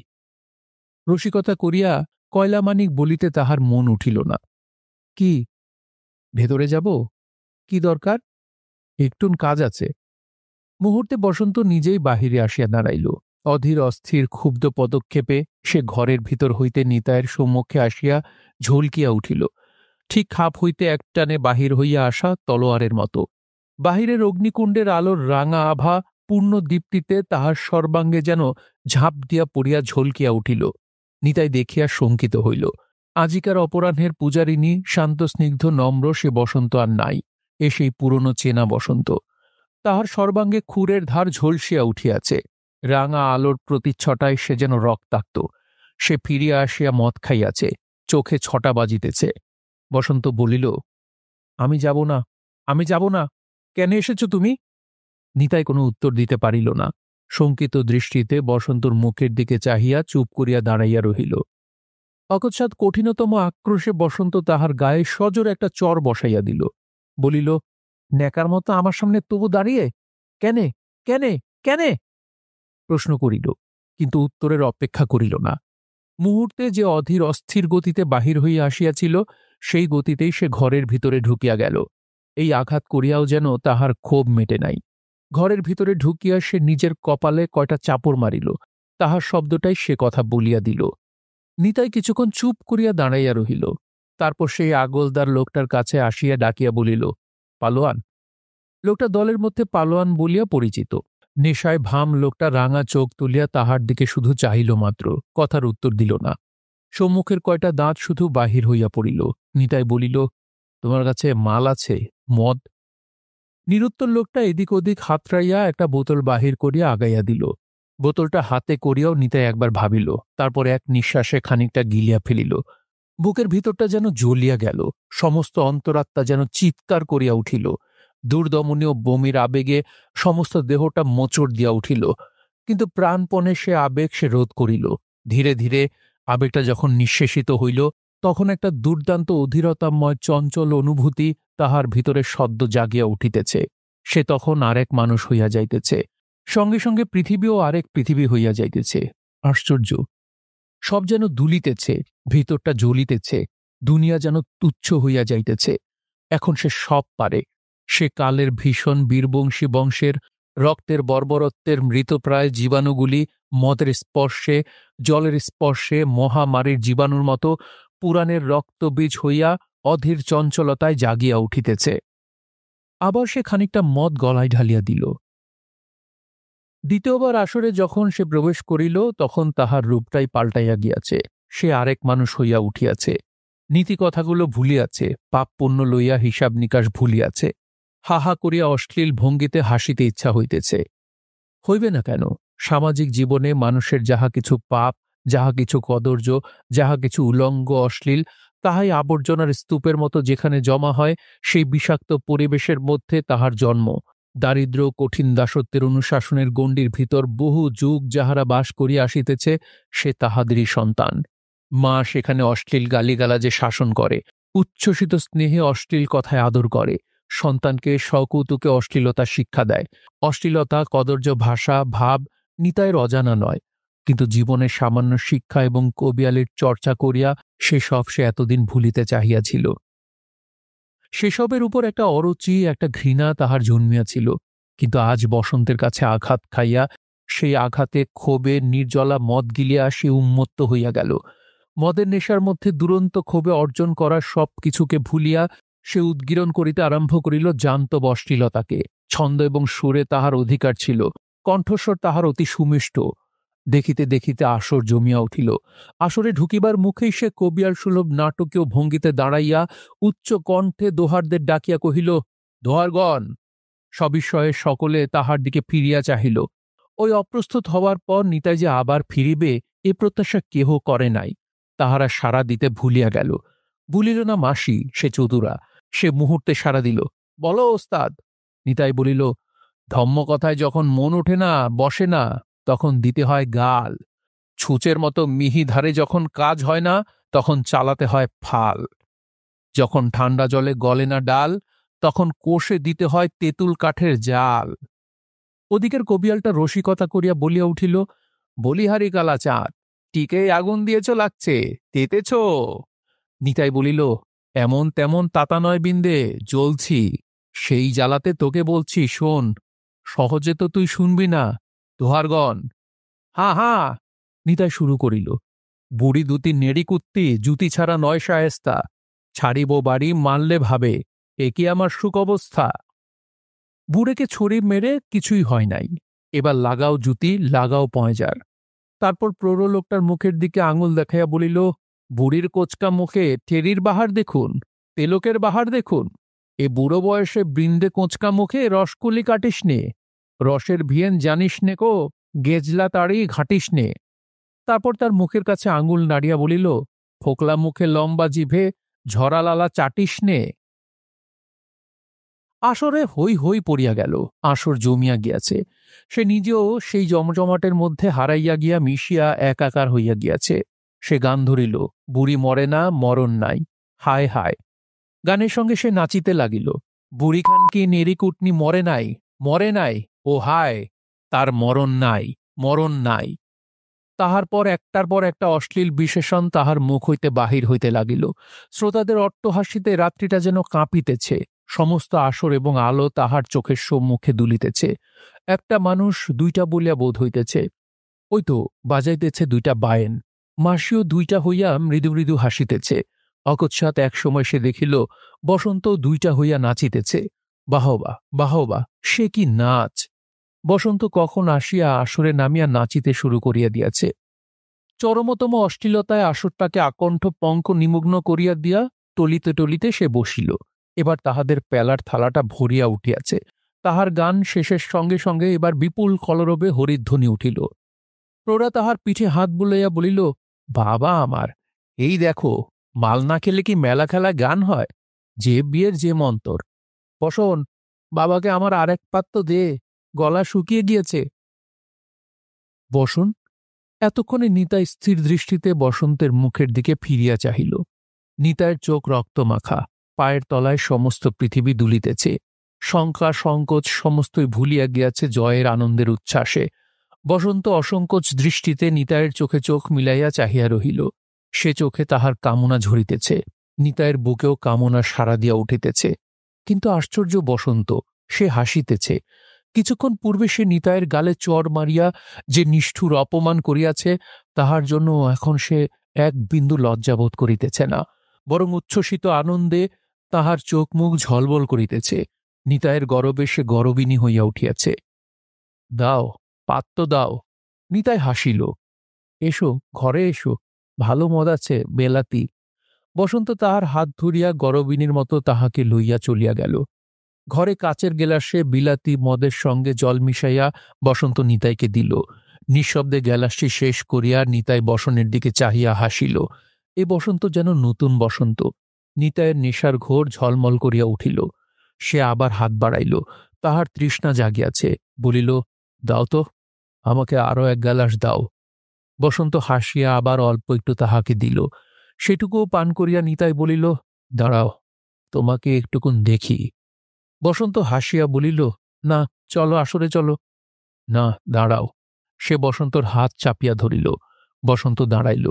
[SPEAKER 1] রসিকতা করিয়া কয়লামানিক বলিতে তাহার মন উঠিল না। কি? ভেতরে যাব? কি দরকার? একটুন কাজ আছে। মুহূর্তে বসন্ত নিজেই বাহিরে আসিয়া দাঁড়াইল। অধীর অস্থির ক্ষুব্ধ পদক্ষেপে সে ঘরের ভিতর হইতে নিতাইয়ের সম্মুখে আসিয়া ঝলকিয়া উঠিল, ঠিক খাপ হইতে একটানে বাহির হইয়া আসা তলোয়ারের মতো। বাহিরের অগ্নিকুণ্ডের আলোর রাঙা আভা পূর্ণ দীপ্তিতে তাহার সর্বাঙ্গে যেন ঝাঁপ দিয়া পড়িয়া ঝলকিয়া উঠিল। নিতাই দেখিয়া শঙ্কিত হইল। আজিকার অপরাহ্নের পূজারিণী শান্ত স্নিগ্ধ নম্র সে বসন্ত আর নাই। এ সেই পুরনো চেনা বসন্ত। তাহার সর্বাঙ্গে খুরের ধার ঝলসিয়া উঠিয়াছে। রাঙা আলোর প্রতিচ্ছটায় সে যেন রক্তাক্ত। সে ফিরিয়া আসিয়া মদ খাইয়াছে, চোখে ৬টা বাজিতেছে। বসন্ত বলিল, আমি যাব না, আমি যাব না, কেন এসেছ তুমি? নিতাই কোনো উত্তর দিতে পারিল না। শঙ্কিত দৃষ্টিতে বসন্তর মুখের দিকে চাহিয়া চুপ করিয়া দাঁড়াইয়া রহিল। অকস্মাৎ কঠিনতম আক্রোশে বসন্ত তাহার গায়ে সজোরে একটা চর বসাইয়া দিল। বলিল, ন্যাকার মতো আমার সামনে তবু দাঁড়িয়ে? কেনে, কেনে, কেনে? প্রশ্ন করিল, কিন্তু উত্তরের অপেক্ষা করিল না। মুহূর্তে যে অধীর অস্থির গতিতে বাহির হইয়া আসিয়াছিল, সেই গতিতেই সে ঘরের ভিতরে ঢুকিয়া গেল। এই আঘাত করিয়াও যেন তাহার ক্ষোভ মেটে নাই। ঘরের ভিতরে ঢুকিয়া সে নিজের কপালে কয়টা চাপড় মারিল। তাহার শব্দটাই সে কথা বলিয়া দিল। নিতাই কিছুক্ষণ চুপ করিয়া দাঁড়াইয়া রহিল। তারপর সেই আগলদার লোকটার কাছে আসিয়া ডাকিয়া বলিল, পালোয়ান। লোকটা দলের মধ্যে পালোয়ান বলিয়া পরিচিত। নেশায় ভাম লোকটা রাঙা চোখ তুলিয়া তাহার দিকে শুধু চাহিল মাত্র, কথার উত্তর দিল না। সম্মুখের কয়টা দাঁত শুধু বাহির হইয়া পড়িল। নিতাই বলিল, তোমার কাছে মাল আছে, মদ? নিরুত্তর লোকটা এদিক ওদিক হাতড়াইয়া একটা বোতল বাহির করিয়া আগাইয়া দিল। বোতলটা হাতে করিয়াও নিতাই একবার ভাবিল, তারপর এক নিঃশ্বাসে খানিকটা গিলিয়া ফেলিল। বুকের ভিতরটা যেন জ্বলিয়া গেল, সমস্ত অন্তরাত্মা যেন চিৎকার করিয়া উঠিল। দুর্দমনীয় বমির আবেগে সমস্ত দেহটা মোচড় দিয়া উঠিল। কিন্তু প্রাণপণে সে আবেগ সে রোধ করিল। ধীরে ধীরে আবেগটা যখন নিঃশেষিত হইল, তখন একটা দুর্দান্ত অধীরতাময় চঞ্চল অনুভূতি তাহার ভিতরে সদ্য জাগিয়া উঠিতেছে। সে তখন আরেক মানুষ হইয়া যাইতেছে। সঙ্গে সঙ্গে পৃথিবীও আরেক পৃথিবী হইয়া যাইতেছে। আশ্চর্য! সব যেন দুলিতেছে, ভিতরটা জ্বলিতেছে, দুনিয়া যেন তুচ্ছ হইয়া যাইতেছে। এখন সে সব পারে। সে কালের ভীষণ বীরবংশী বংশের রক্তের বর্বরত্বের মৃতপ্রায় জীবাণুগুলি মদের স্পর্শে, জলের স্পর্শে মহামারীর জীবাণুর মতো পুরাণের রক্তবীজ হইয়া অধীর চঞ্চলতায় জাগিয়া উঠিতেছে। আবার সে খানিকটা মদ গলায় ঢালিয়া দিল। দ্বিতীয়বার আসরে যখন সে প্রবেশ করিল, তখন তাহার রূপটাই পাল্টাইয়া গিয়াছে। সে আরেক মানুষ হইয়া উঠিয়াছে। নীতিকথাগুলো ভুলিয়াছে, পাপ পুণ্য লইয়া হিসাব নিকাশ ভুলিয়াছে। হাহা করিয়া অশ্লীল ভঙ্গিতে হাসিতে ইচ্ছা হইতেছে। হইবে না কেন? সামাজিক জীবনে মানুষের যাহা কিছু পাপ, যাহা কিছু কদর্য, যাহা কিছু উলঙ্গ অশ্লীল, তাহাই আবর্জনার স্তূপের মতো যেখানে জমা হয়, সেই বিষাক্ত পরিবেশের মধ্যে তাহার জন্ম। দারিদ্র কঠিন দাসত্বের অনুশাসনের গণ্ডির ভিতর বহু যুগ যাহারা বাস করিয়া আসিতেছে, সে তাহাদেরই সন্তান। মা সেখানে অশ্লীল গালিগালাজে শাসন করে, উচ্ছ্বসিত স্নেহে অশ্লীল কথায় আদর করে, সন্তানকে সকৌতুকে অশ্লীলতা শিক্ষা দেয়। অশ্লীলতা, কদর্য ভাষা, ভাব নিতাইয়ের অজানা নয়। কিন্তু জীবনের সামান্য শিক্ষা এবং কবিয়ালির চর্চা করিয়া সেসব সে এতদিন ভুলিতে চাহিয়াছিল। সেসবের উপর একটা অরুচি, একটা ঘৃণা তাহার জন্মিয়াছিল। কিন্তু আজ বসন্তের কাছে আঘাত খাইয়া, সেই আঘাতে ক্ষোভে নির্জলা মদ গিলিয়া সে উন্মত্ত হইয়া গেল। মদের নেশার মধ্যে দুরন্ত ক্ষোভে অর্জন করা সব কিছুকে ভুলিয়া সে উদ্গীরণ করিতে আরম্ভ করিল জান্তব অশ্লীলতাকে। ছন্দ এবং সুরে তাহার অধিকার ছিল, কণ্ঠস্বর তাহার অতি সুমিষ্ট। দেখিতে দেখিতে আসর জমিয়া উঠিল। আসরে ঢুকিবার মুখেই সে কবিয়ার সুলভ নাটকীয় ভঙ্গিতে দাঁড়াইয়া উচ্চ কণ্ঠে দোহারদের ডাকিয়া কহিল, দোহারগণ! সবিস্ময়ে সকলে তাহার দিকে ফিরিয়া চাহিল। ওই অপ্রস্তুত হওয়ার পর নিতাই যে আবার ফিরিবে, এ প্রত্যাশা কেহ করে নাই। তাহারা সাড়া দিতে ভুলিয়া গেল। ভুলিল না মাসি, সে চতুরা। সে মুহূর্তে সাড়া দিল, বলো ওস্তাদ। নিতাই বলিল, ধম্মকথায় যখন মন ওঠে না, বসে না, তখন দিতে হয় গাল। ছুঁচের মতো মিহি ধারে যখন কাজ হয় না, তখন চালাতে হয় ফাল। যখন ঠান্ডা জলে গলে না ডাল, তখন কোষে দিতে হয় তেঁতুল কাঠের জাল। ওদিকের কবিয়ালটা রসিকতা করিয়া বলিয়া উঠিল, বলিহারি কালা চাঁদ, টিকে আগুন দিয়েছ লাগছে, তেতেছ। নিতাই বলিল, এমন তেমন তাতা নয় বিন্দে, জ্বলছি। সেই জ্বালাতে তোকে বলছি, শোন। সহজে তো তুই শুনবি না। দোহারগণ! হা হা! নিতাই শুরু করিল, বুড়ি দুটি নেড়ি কুত্তি, জুতি ছাড়া নয় শায়েস্তা। ছাড়িব বাড়ি, মানলে ভাবে, এ কি আমার সুখ অবস্থা? বুড়েকে ছড়ি মেরে কিছুই হয় নাই। এবার লাগাও জুতি, লাগাও পয়জার। তারপর প্রৌঢ় লোকটার মুখের দিকে আঙুল দেখাইয়া বলিল, বুড়ির কোচকা মুখে টেরির বাহার দেখুন, তেলকের বাহার দেখুন। এ বুড়ো বয়সে বৃন্দে কোঁচকা মুখে রসকলি কাটিস নে, রসের ভিয়েন জানিস নে কো, গেজলা তাড়ি ঘাটিস নে। তারপর তার মুখের কাছে আঙুল নাড়িয়া বলিল, ফোকলা মুখে লম্বা জিভে ঝরা লালা চাটিস নে। আসরে হই হই পড়িয়া গেল। আসর জমিয়া গিয়াছে। সে নিজেও সেই জমজমাটের মধ্যে হারাইয়া গিয়া মিশিয়া একাকার হইয়া গিয়াছে। সে গান ধরিল, বুড়ি মরে না, মরণ নাই, হায় হায়। গানের সঙ্গে সে নাচিতে লাগিল। বুড়ি খান কি নেড়িকুটনি মরে নাই, মরে নাই, ও হায়, তার মরণ নাই, মরণ নাই। তাহার পর একটার পর একটা অশ্লীল বিশেষণ তাহার মুখ হইতে বাহির হইতে লাগিল। শ্রোতাদের অট্টহাসিতে রাত্রিটা যেন কাঁপিতেছে। সমস্ত আসর এবং আলো তাহার চোখের সম্মুখে দুলিতেছে। একটা মানুষ দুইটা বলিয়া বোধ হইতেছে। ওই তো বাজাইতেছে দুইটা বায়েন। মাসিও দুইটা হইয়া মৃদু মৃদু হাসিতেছে। অকস্মাৎ এক সময় সে দেখিল বসন্ত দুইটা হইয়া নাচিতেছে। বাহবা বাহবা, সে কি নাচ! বসন্ত কখন আসিয়া আসরে নামিয়া নাচিতে শুরু করিয়া দিয়াছে। চরমতম অশ্লীলতায় আসরটাকে আকণ্ঠ পঙ্ক নিমগ্ন করিয়া দিয়া টলিতে টলিতে সে বসিল। এবার তাহাদের পেলার থালাটা ভরিয়া উঠিয়াছে। তাহার গান শেষের সঙ্গে সঙ্গে এবার বিপুল কলরবে হরিধ্বনি উঠিল। প্রৌঢ়া তাহার পিঠে হাত বুলাইয়া বলিল, বাবা আমার, এই দেখো, মাল না খেলে কি মেলা খেলা গান হয়? যে বিয়ের যে মন্তর। বসন, বাবাকে আমার আরেক পাত্র দে, গলা শুকিয়ে গিয়েছে। বসন। এতক্ষণে নিতাই স্থির দৃষ্টিতে বসন্তের মুখের দিকে ফিরিয়া চাহিল। নিতাইয়ের চোখ রক্তমাখা, পায়ের তলায় সমস্ত পৃথিবী দুলিতেছে। শঙ্কা সংকোচ সমস্তই ভুলিয়া গিয়াছে জয়ের আনন্দের উচ্ছ্বাসে। বসন্ত অসংকোচ দৃষ্টিতে নিতাইয়ের চোখে চোখ মিলাইয়া চাহিয়া রহিল। সে চোখে তাহার কামনা ঝরিতেছে। নিতাইয়ের বুকেও কামনা সাড়া দিয়া উঠিতেছে। কিন্তু আশ্চর্য বসন্ত, সে হাসিতেছে। কিছুক্ষণ পূর্বে সে নিতাইয়ের গালে চড় মারিয়া যে নিষ্ঠুর অপমান করিয়াছে, তাহার জন্য এখন সে এক বিন্দু লজ্জাবোধ করিতেছে না, বরং উচ্ছ্বসিত আনন্দে তাহার চোখ মুখ ঝলবল করিতেছে। নিতাইয়ের গরবে সে গরবিনী হইয়া উঠিয়াছে। দাও, পাত্র দাও। নিতাই হাসিল। এসো, ঘরে এসো, ভালো মদ আছে, বেলাতি। বসন্ত তাহার হাত ধরিয়া গরবিনীর মতো তাহাকে লইয়া চলিয়া গেল। ঘরে কাচের গেলাসে বিলাতি মদের সঙ্গে জল মিশাইয়া বসন্ত নিতাইকে দিল। নিঃশব্দে গেলাসটি শেষ করিয়া নিতাই বসনের দিকে চাহিয়া হাসিল। এ বসন্ত যেন নতুন বসন্ত। নিতাইয়ের নেশার ঘোর ঝলমল করিয়া উঠিল। সে আবার হাত বাড়াইল। তাহার তৃষ্ণা জাগিয়াছে। বলিল, দাও তো, আমাকে আরো এক গ্যালাস দাও। বসন্ত হাসিয়া আবার অল্প একটু তাহাকে দিল। সেটুকুও পান করিয়া নিতাই বলিল, দাঁড়াও, তোমাকে একটুকুন দেখি। বসন্ত হাসিয়া বলিল, না, চলো, আসরে চলো। না, দাঁড়াও। সে বসন্তর হাত চাপিয়া ধরিল। বসন্ত দাঁড়াইল।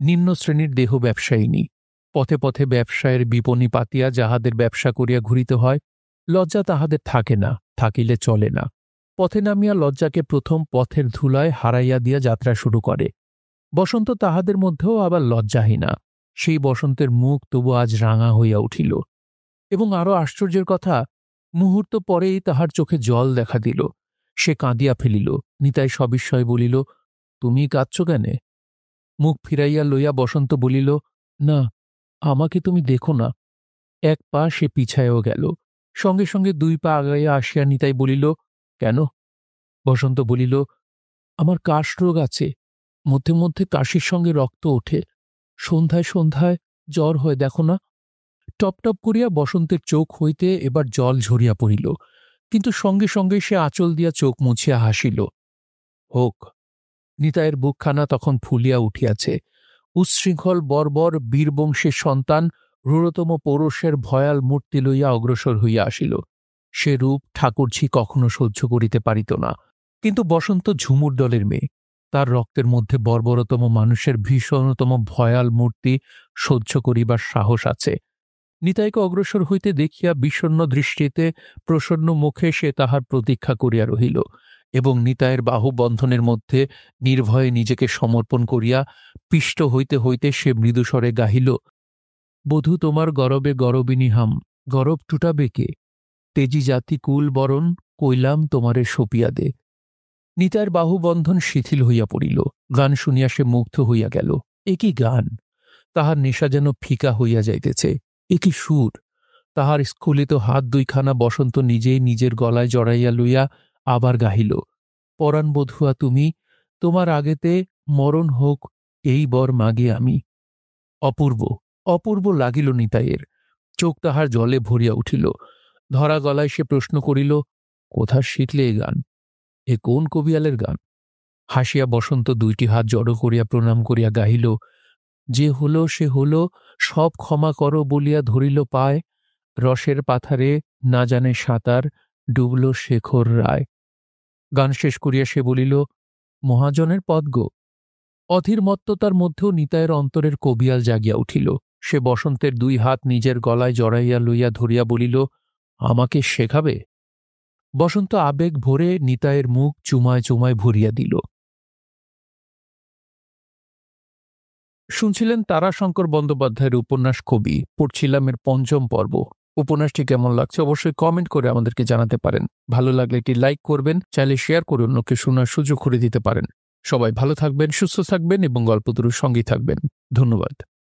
[SPEAKER 1] নিম্ন শ্রেণীর দেহ ব্যবসায়িনী। পথে পথে ব্যবসায়ের বিপণী পাতিয়া যাহাদের ব্যবসা করিয়া ঘুরিতে হয়, লজ্জা তাহাদের থাকে না, থাকিলে চলে না। পথে নামিয়া লজ্জাকে প্রথম পথের ধুলায় হারাইয়া দিয়া যাত্রা শুরু করে। বসন্ত তাহাদের মধ্যেও আবার লজ্জাহীনা। সেই বসন্তের মুখ তবু আজ রাঙা হইয়া উঠিল। এবং আরো আশ্চর্যের কথা, মুহূর্ত পরেই তাহার চোখে জল দেখা দিল। সে কাঁদিয়া ফেলিল। নিতাই সবিস্ময়ে বলিল, তুমি কাঁদছ কেনে? মুখ ফিরাইয়া লইয়া বসন্ত বলিল, না, আমাকে তুমি দেখো না। এক পা সে পিছায়ও গেল। সঙ্গে সঙ্গে দুই পা আগাইয়া আসিয়া নিতাই বলিল, কেন? বসন্ত বলিল, আমার কাশরোগ আছে, মধ্যে মধ্যে কাশির সঙ্গে রক্ত ওঠে, সন্ধ্যায় সন্ধ্যায় জ্বর হয়, দেখো না। টপ টপ করিয়া বসন্তের চোখ হইতে এবার জল ঝরিয়া পড়িল। কিন্তু সঙ্গে সঙ্গে সে আঁচল দিয়া চোখ মুছিয়া হাসিল। হোক। নিতাইয়ের বুকখানা তখন ফুলিয়া উঠিয়াছে। উচ্ছৃঙ্খল বর্বর বীরবংশের সন্তান রূঢ়তম পৌরুষের ভয়াল মূর্তি লইয়া অগ্রসর হইয়া আসিল। সে রূপ ঠাকুরঝি কখনো সহ্য করিতে পারিত না। কিন্তু বসন্ত ঝুমুর দলের মেয়ে। তার রক্তের মধ্যে বর্বরতম মানুষের ভীষণতম ভয়াল মূর্তি সহ্য করিবার সাহস আছে। নিতাইকে অগ্রসর হইতে দেখিয়া বিষণ্ণ দৃষ্টিতে প্রসন্ন মুখে সে তাহার প্রতীক্ষা করিয়া রহিল এবং নিতাইয়ের বাহুবন্ধনের মধ্যে নির্ভয়ে নিজেকে সমর্পণ করিয়া পিষ্ট হইতে হইতে সে মৃদুস্বরে গাহিল, বধূ তোমার গরবে গরবিনী হাম, গরব টুটাবে কে? তেজি জাতি কুল বরণ কইলাম তোমারে সপিয়া দে। নিতাইয়ের বাহুবন্ধন শিথিল হইয়া পড়িল। গান শুনিয়া সে মুগ্ধ হইয়া গেল। এ কি গান! তাহার নেশা যেন ফিকা হইয়া যাইতেছে। এ কি সুর! তাহার স্খলিত হাত দুইখানা বসন্ত নিজেই নিজের গলায় জড়াইয়া লইয়া আবার গাহিল, পরাণ বধুয়া তুমি, তোমার আগেতে মরণ হোক এই বর মাগে আমি। অপূর্ব অপূর্ব লাগিল নিতাইয়ের। চোখ তাহার জলে ভরিয়া উঠিল। ধরা গলায় সে প্রশ্ন করিল, কোথা শিখলে এ গান? এ কোন কবিয়ালের গান? হাসিয়া বসন্ত দুইটি হাত জড়ো করিয়া প্রণাম করিয়া গাহিল, যে হল সে হল, সব ক্ষমা করো বলিয়া ধরিল পায়, রসের পাথারে না জানে সাঁতার, ডুবল শেখর রায়। গান শেষ করিয়া সে বলিল, মহাজনের পদ গো। অধীর মত্ততার মধ্যেও নিতাইয়ের অন্তরের কবিয়াল জাগিয়া উঠিল। সে বসন্তের দুই হাত নিজের গলায় জড়াইয়া লইয়া ধরিয়া বলিল, আমাকে শেখাবে? বসন্ত আবেগ ভরে নিতাইয়ের মুখ চুমায় চুমায় ভরিয়া দিল। শুনছিলেন তারাশঙ্কর বন্দ্যোপাধ্যায়ের উপন্যাস কবি, পড়ছিলাম এর ৫ম পর্ব। উপন্যাসটি কেমন লাগছে অবশ্যই কমেন্ট করে আমাদেরকে জানাতে পারেন। ভালো লাগলে একটি লাইক করবেন, চাইলে শেয়ার করে অন্যকে শোনার সুযোগ করে দিতে পারেন। সবাই ভালো থাকবেন, সুস্থ থাকবেন এবং গল্পগুলোর সঙ্গেই থাকবেন। ধন্যবাদ।